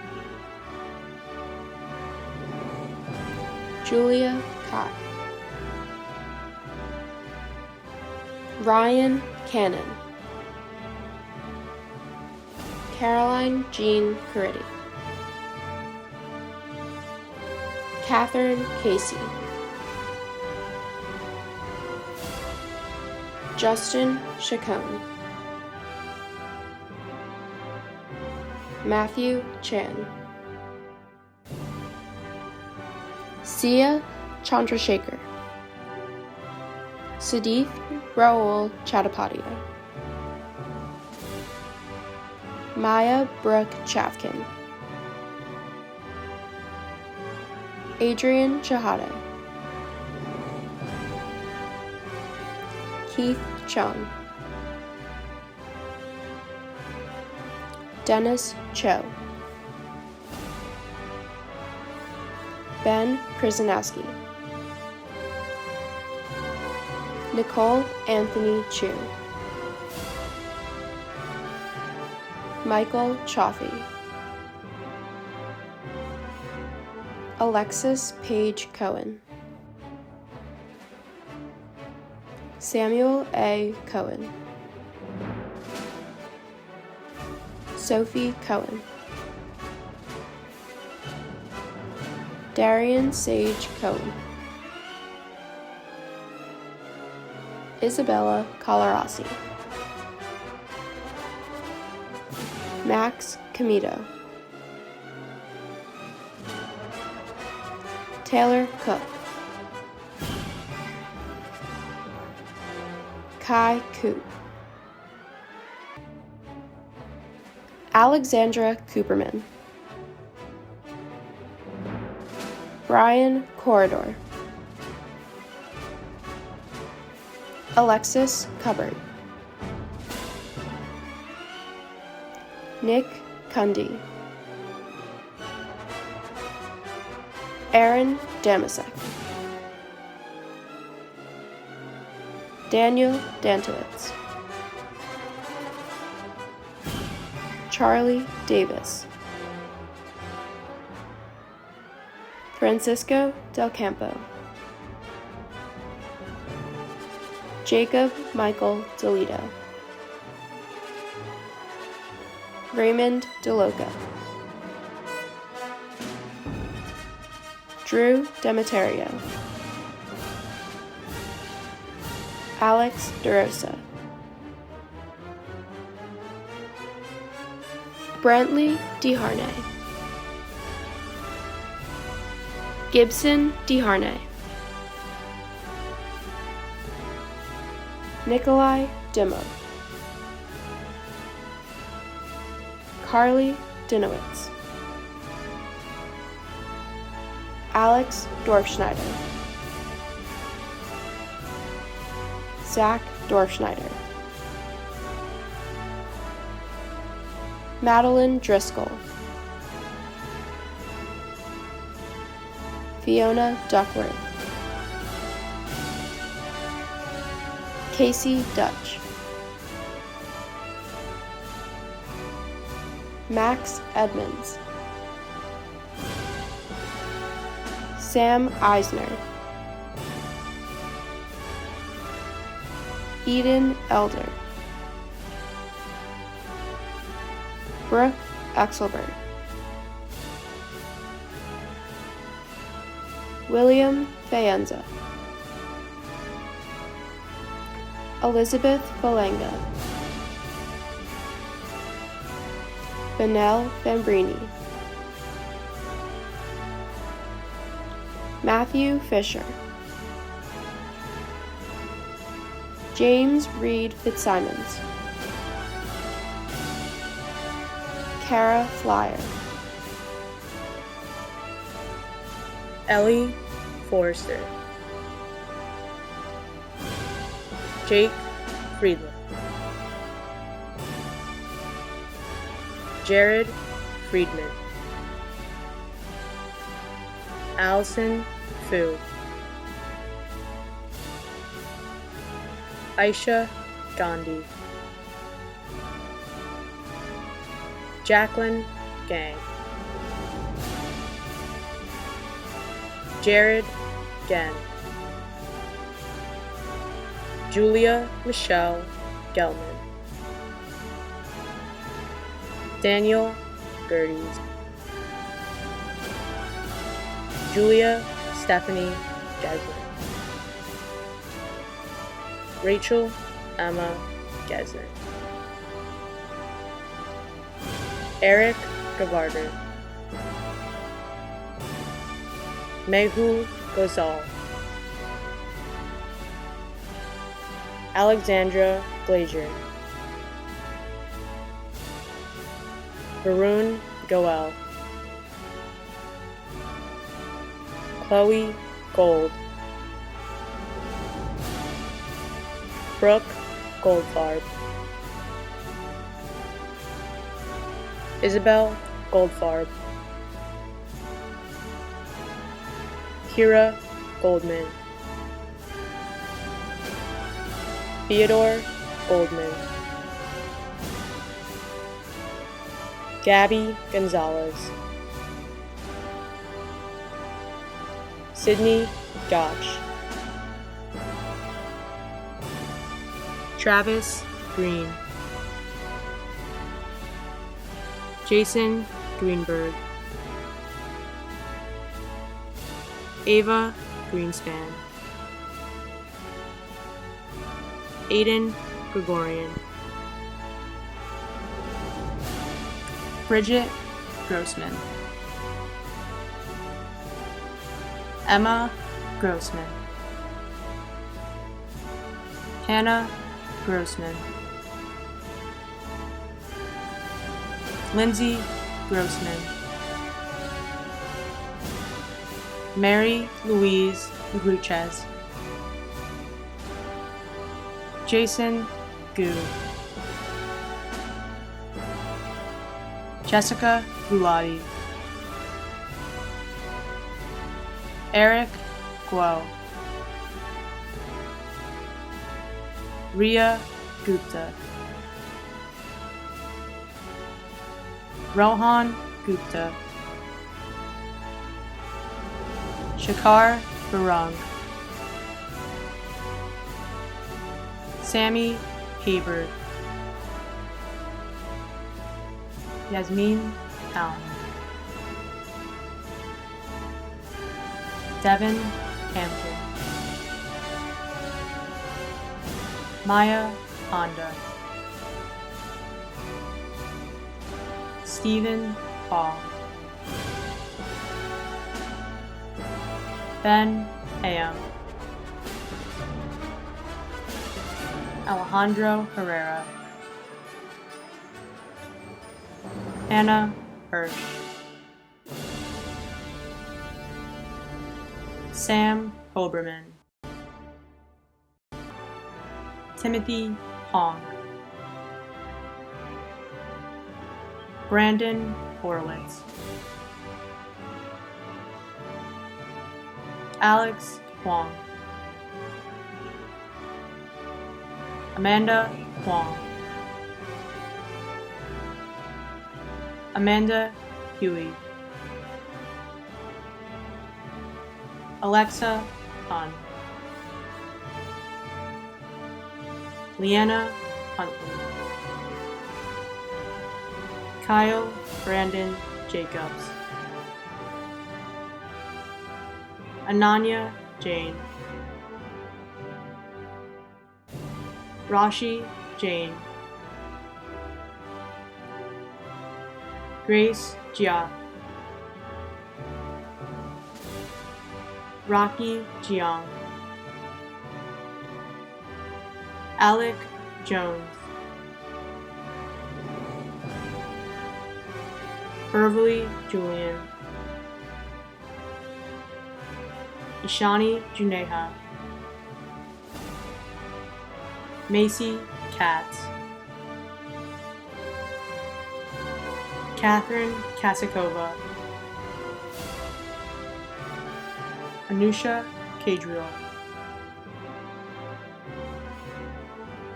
Julia Kai. Ryan Cannon. Caroline Jean Caridi. Catherine Casey. Justin Chacon. Matthew Chan. Sia Chandrasekhar. Sadith Raul Chattopadhyay. Maya Brooke Chavkin. Adrian Chahada. Keith Chung. Dennis Cho. Ben Krasinowski. Nicole Anthony Chu. Michael Chaffee. Alexis Paige Cohen. Samuel A. Cohen. Sophie Cohen, Darian Sage Cohen, Isabella Colarossi, Max Comito, Taylor Cook, Kai Koop, Alexandra Cooperman, Brian Corridor, Alexis Cubbard, Nick Cundy, Aaron Damasek, Daniel Dantowitz, Charlie Davis, Francisco Del Campo, Jacob Michael DeLito, Raymond DeLoca, Drew Demeterio, Alex DeRosa, Brantley DeHarnay, Gibson DeHarnay, Nikolai Dimo, Carly Dinowitz, Alex Dorfschneider, Zach Dorfschneider, Madeline Driscoll, Fiona Duckworth, Casey Dutch, Max Edmonds, Sam Eisner, Eden Elder, Brooke Axelberg, William Faenza, Elizabeth Belanga, Benel Bambrini, Matthew Fisher, James Reed Fitzsimons, Kara Flyer, Ellie Forrester, Jake Friedland, Jared Friedman, Allison Fu, Aisha Gandhi, Jacqueline Gang, Jared Gen, Julia Michelle Gelman, Daniel Gerdes, Julia Stephanie Gesner, Rachel Emma Gesner, Eric Gavarder, Mehu Gozal, Alexandra Glazier, Varun Goel, Chloe Gold, Brooke Goldfarb, Isabel Goldfarb, Kira Goldman, Theodore Goldman, Gabby Gonzalez, Sydney Gotch, Travis Green, Jason Greenberg, Ava Greenspan, Aiden Gregorian, Bridget Grossman, Emma Grossman, Hannah Grossman, Lindsay Grossman, Mary Louise Gruchez, Jason Gu, Jessica Gulati, Eric Guo, Ria Gupta, Rohan Gupta, Shakar Barung, Sammy Hebert, Yasmin Allen, Devin Hampton, Maya Honda, Stephen Paul, Ben Ayam, Alejandro Herrera, Hannah Hirsch, Sam Hoberman, Timothy Hong, Brandon Horowitz, Alex Huang, Amanda Huang, Amanda Huey, Alexa Hun, Leanna Huntley, Kyle Brandon Jacobs, Ananya Jane, Rashi Jane, Grace Jia, Rocky Jiang, Alec Jones, Beverly Julian, Ishani Juneha, Macy Katz, Catherine Kasakova, Anusha Cadriel,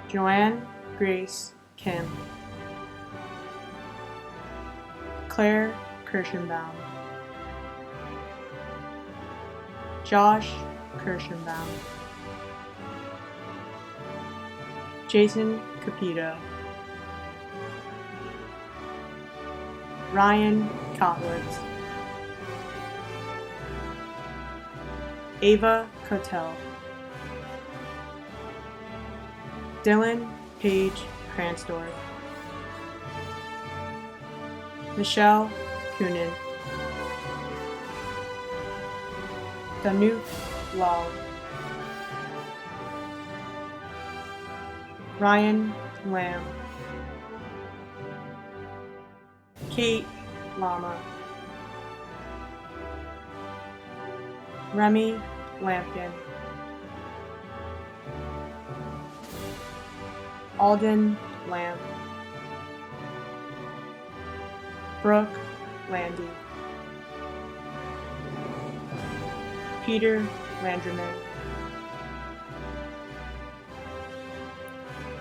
Joanne Grace Kim, Claire Kirschenbaum, Josh Kirschenbaum, Jason Capito, Ryan Kotwitz, Ava Cotel, Dylan Page Cransdorf, Michelle Kunin, Danuk Lal, Ryan Lamb, Kate Lama, Remy Lampkin, Alden Lamb, Brooke Landy, Peter Landreman,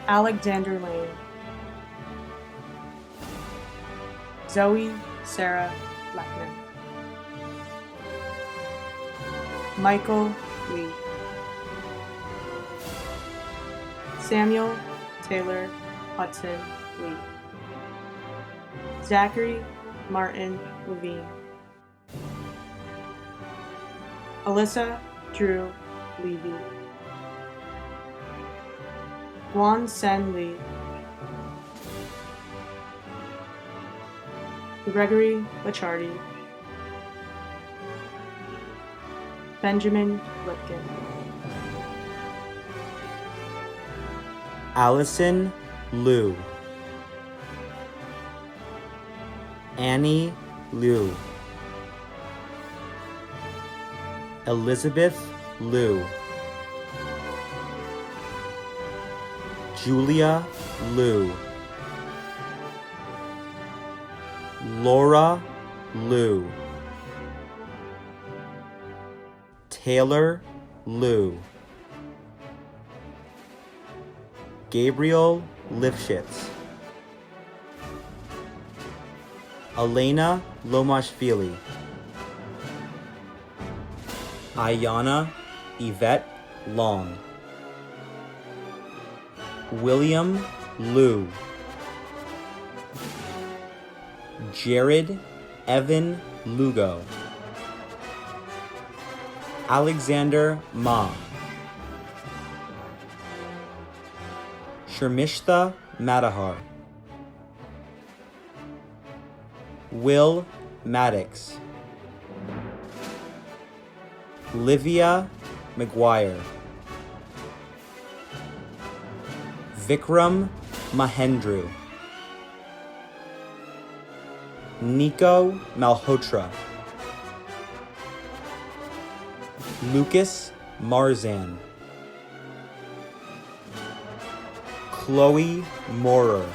Alexander Lane, Zoe Sarah Leckman, Michael Lee, Samuel Taylor Hudson Lee, Zachary Martin Levine, Alyssa Drew Levy, Guan Sen Lee, Gregory Bachardi, Benjamin Lipkin, Allison Liu, Annie Liu, Elizabeth Liu, Julia Liu, Laura Liu, Taylor Liu, Gabriel Lifshitz, Elena Lomashvili, Ayana Yvette Long, William Liu, Jared Evan Lugo, Alexander Ma, Sharmishtha Matahar, Will Maddox, Livia McGuire, Vikram Mahendru, Nico Malhotra, Lucas Marzan, Chloe Moorer,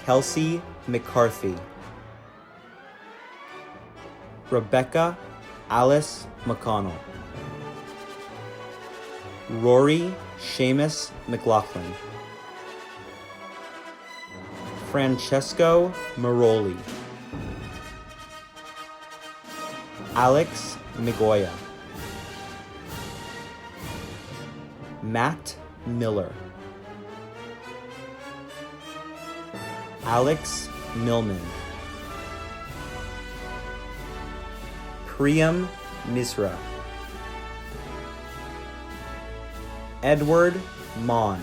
Kelsey McCarthy, Rebecca Alice McConnell, Rory Seamus McLaughlin, Francesco Maroli, Alex Migoya, Matt Miller, Alex Millman, Priyam Misra, Edward Mon,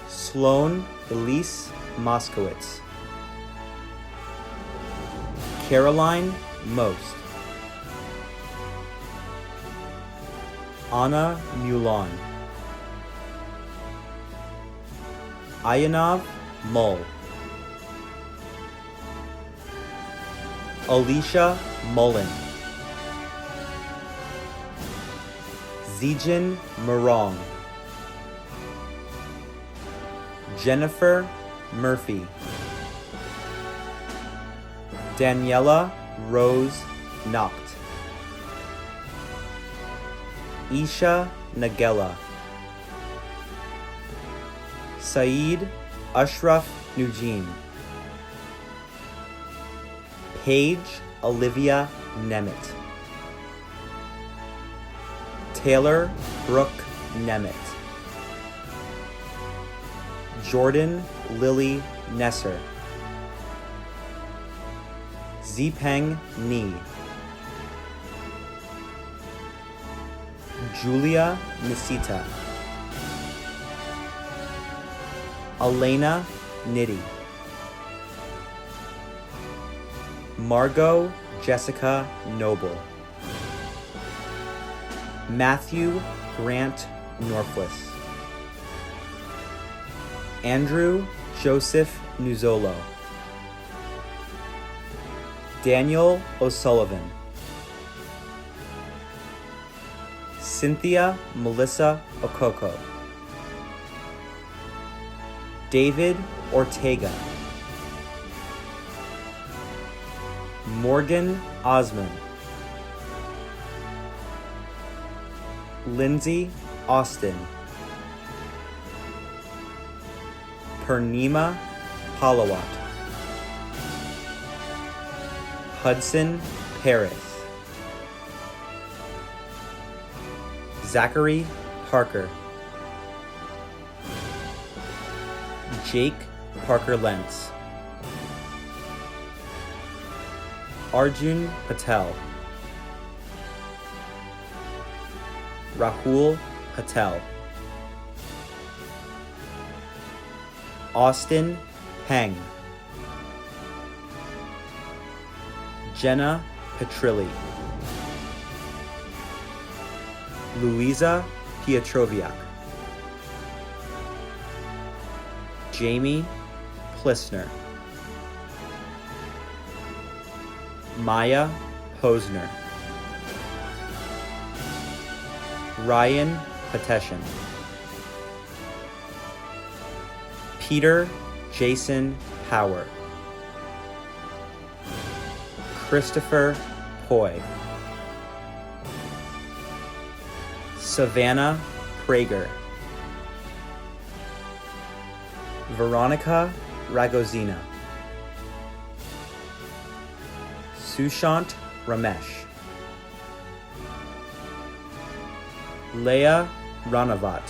Sloan Elise Moskowitz, Caroline Most, Anna Mulan, Ayanov Mull, Alicia Mullen, Zijin Morong, Jennifer Murphy, Daniela Rose Nacht, Isha Nagella, Saeed Ashraf Nujeen, Paige Olivia Nemeth, Taylor Brooke Nemeth, Jordan Lily Nesser, Zipeng Ni, Julia Nisita, Elena Nitty, Margot Jessica Noble, Matthew Grant Norflis, Andrew Joseph Nuzolo, Daniel O'Sullivan, Cynthia Melissa Okoko, David Ortega, Morgan Osmond, Lindsay Austin, Purnima Palawat, Hudson Paris, Zachary Parker, Jake Parker Lentz, Arjun Patel, Rahul Patel, Austin Peng, Jenna Petrilli, Louisa Pietroviak, Jamie Plissner, Maya Posner, Ryan Pateshin, Peter Jason Power, Christopher Poi, Savannah Prager, Veronica Ragozina, Sushant Ramesh, Leah Ranavat,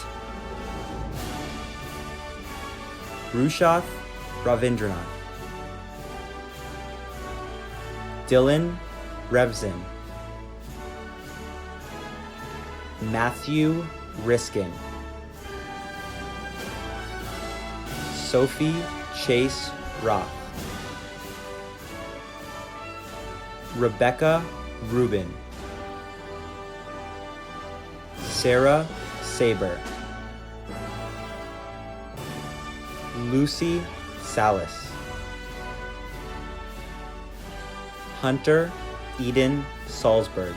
Rushath Ravindranath, Dylan Revzin, Matthew Riskin, Sophie Chase Roth, Rebecca Rubin, Sarah Saber, Lucy Salas, Hunter Eden Salzberg,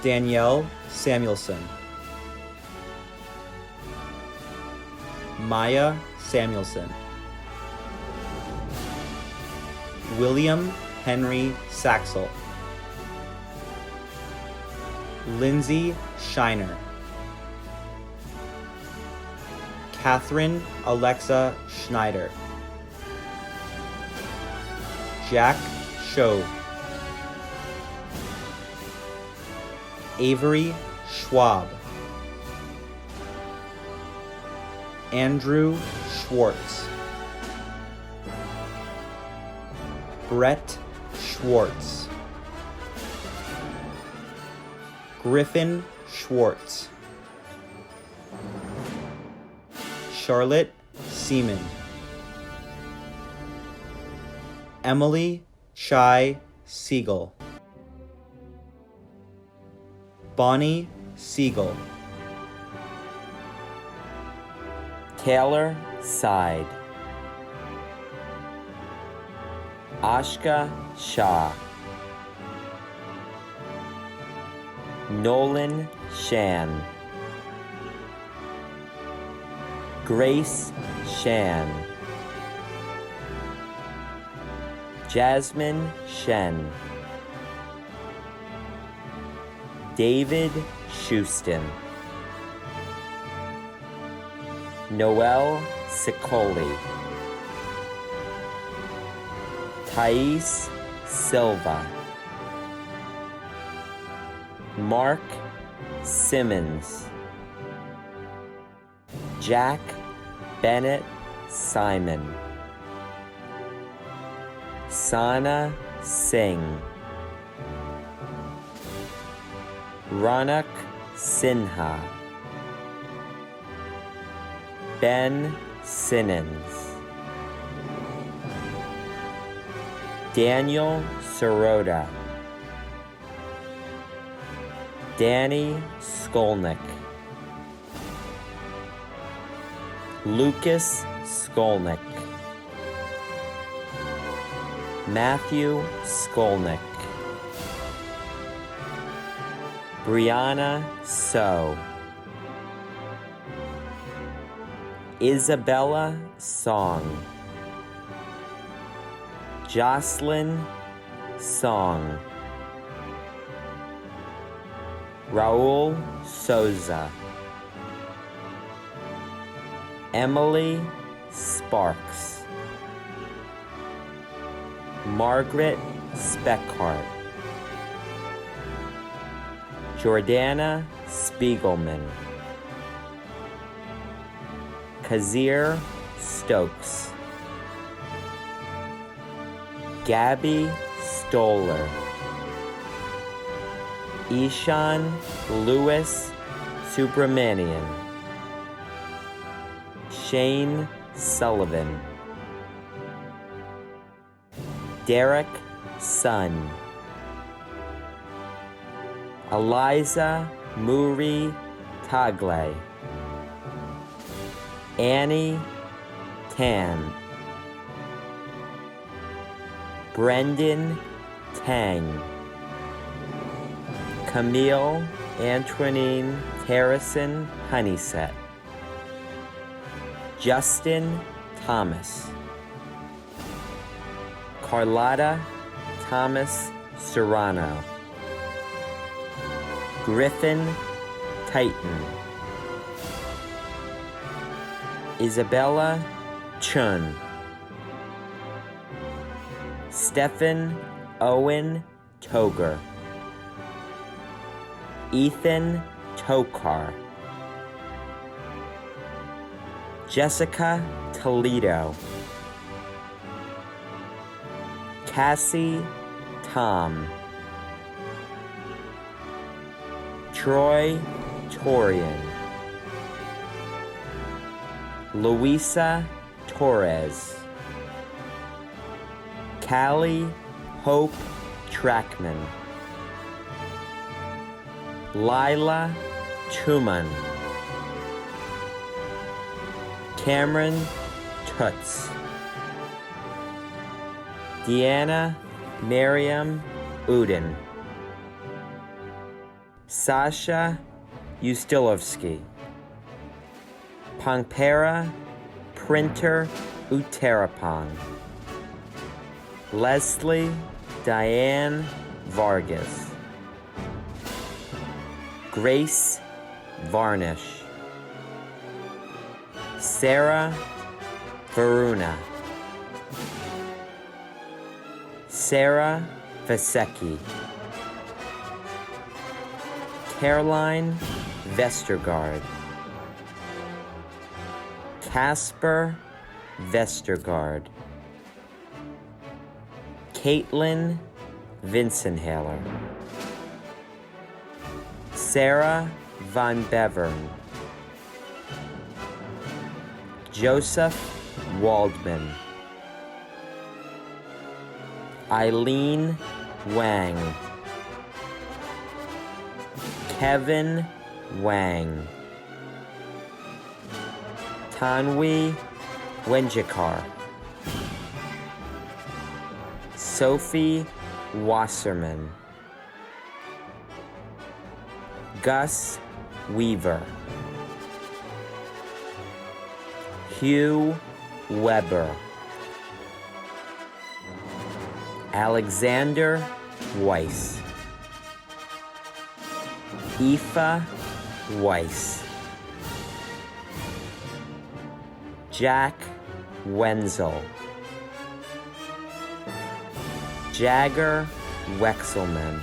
Danielle Samuelson, Maya Samuelson, William Henry Saxel, Lindsay Shiner, Catherine Alexa Schneider, Jack Shove, Avery Schwab, Andrew Schwartz, Brett Schwartz, Griffin Schwartz, Charlotte Seaman, Emily Chai Siegel, Bonnie Siegel, Taylor Side, Ashka Shah, Nolan Shan, Grace Shan, Jasmine Shen, David Schuston, Noel Sicoli, Thais Silva, Mark Simmons, Jack Bennett Simon, Sana Singh, Ronak Sinha, Ben Simmons, Daniel Sirota, Danny Skolnick, Lucas Skolnick, Matthew Skolnick, Brianna So, Isabella Song, Jocelyn Song, Raul Souza, Emily Sparks, Margaret Speckhart, Jordana Spiegelman, Kazir Stokes, Gabby Stoller, Ishan Lewis Subramanian, Shane Sullivan, Derek Sun, Eliza Muri Tagle, Annie Tan, Brendan Tang, Camille Antoinine Harrison Honeyset, Justin Thomas, Carlotta Thomas Serrano, Griffin Titan, Isabella Chun, Stephen Owen Toger, Ethan Tokar, Jessica Toledo, Cassie Tom, Troy Torian, Luisa Torres, Callie Hope Trackman, Lila Truman, Cameron Toots, Deanna Miriam Uden, Sasha Ustilovsky, Pongpera Printer Uttarapong, Leslie Diane Vargas, Grace Varnish, Sarah Varuna, Sarah Vasecki, Caroline Vestergaard, Casper Vestergaard, Caitlin Vincenhaler, Sarah Von Bevern, Joseph Waldman, Eileen Wang, Kevin Wang, Tanwi Wenjikar, Sophie Wasserman, Gus Weaver, Hugh Weber, Alexander Weiss, Aoife Weiss, Jack Wenzel, Jagger Wexelman,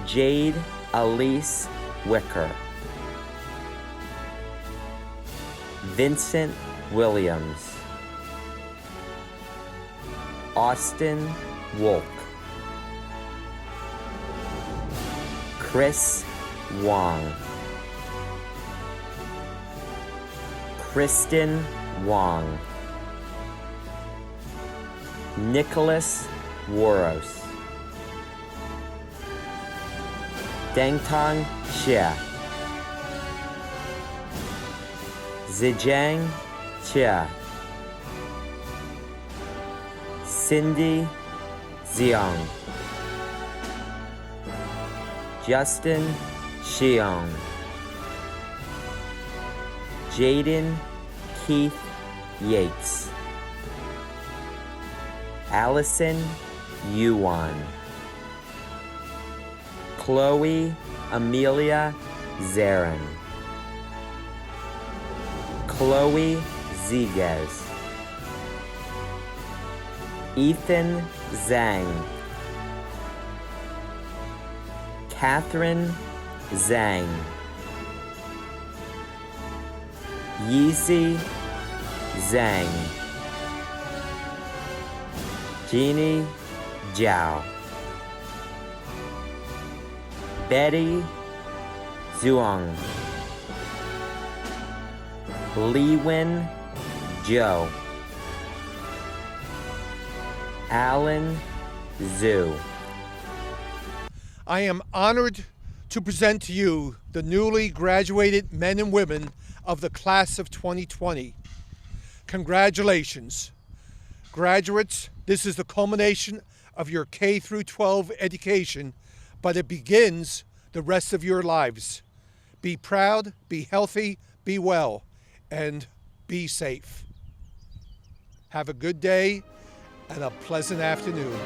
Jade Elise Wicker, Vincent Williams, Austin Wolk, Chris Wong, Kristen Wong, Nicholas Waros, Dengtong Xia, Zhejiang Xia, Cindy Ziong, Justin Xiong, Jaden Keith Yates, Allison Yuan, Chloe Amelia Zarin, Chloe Ziguez, Ethan Zhang, Catherine Zhang, Yizi Zhang, Jeannie Zhao, Betty Zhuang, Liwen Zhou, Alan Zhu. I am honored to present to you the newly graduated men and women of the class of 2020. Congratulations. Graduates, this is the culmination of your K through 12 education, but it begins the rest of your lives. Be proud, be healthy, be well, and be safe. Have a good day and a pleasant afternoon.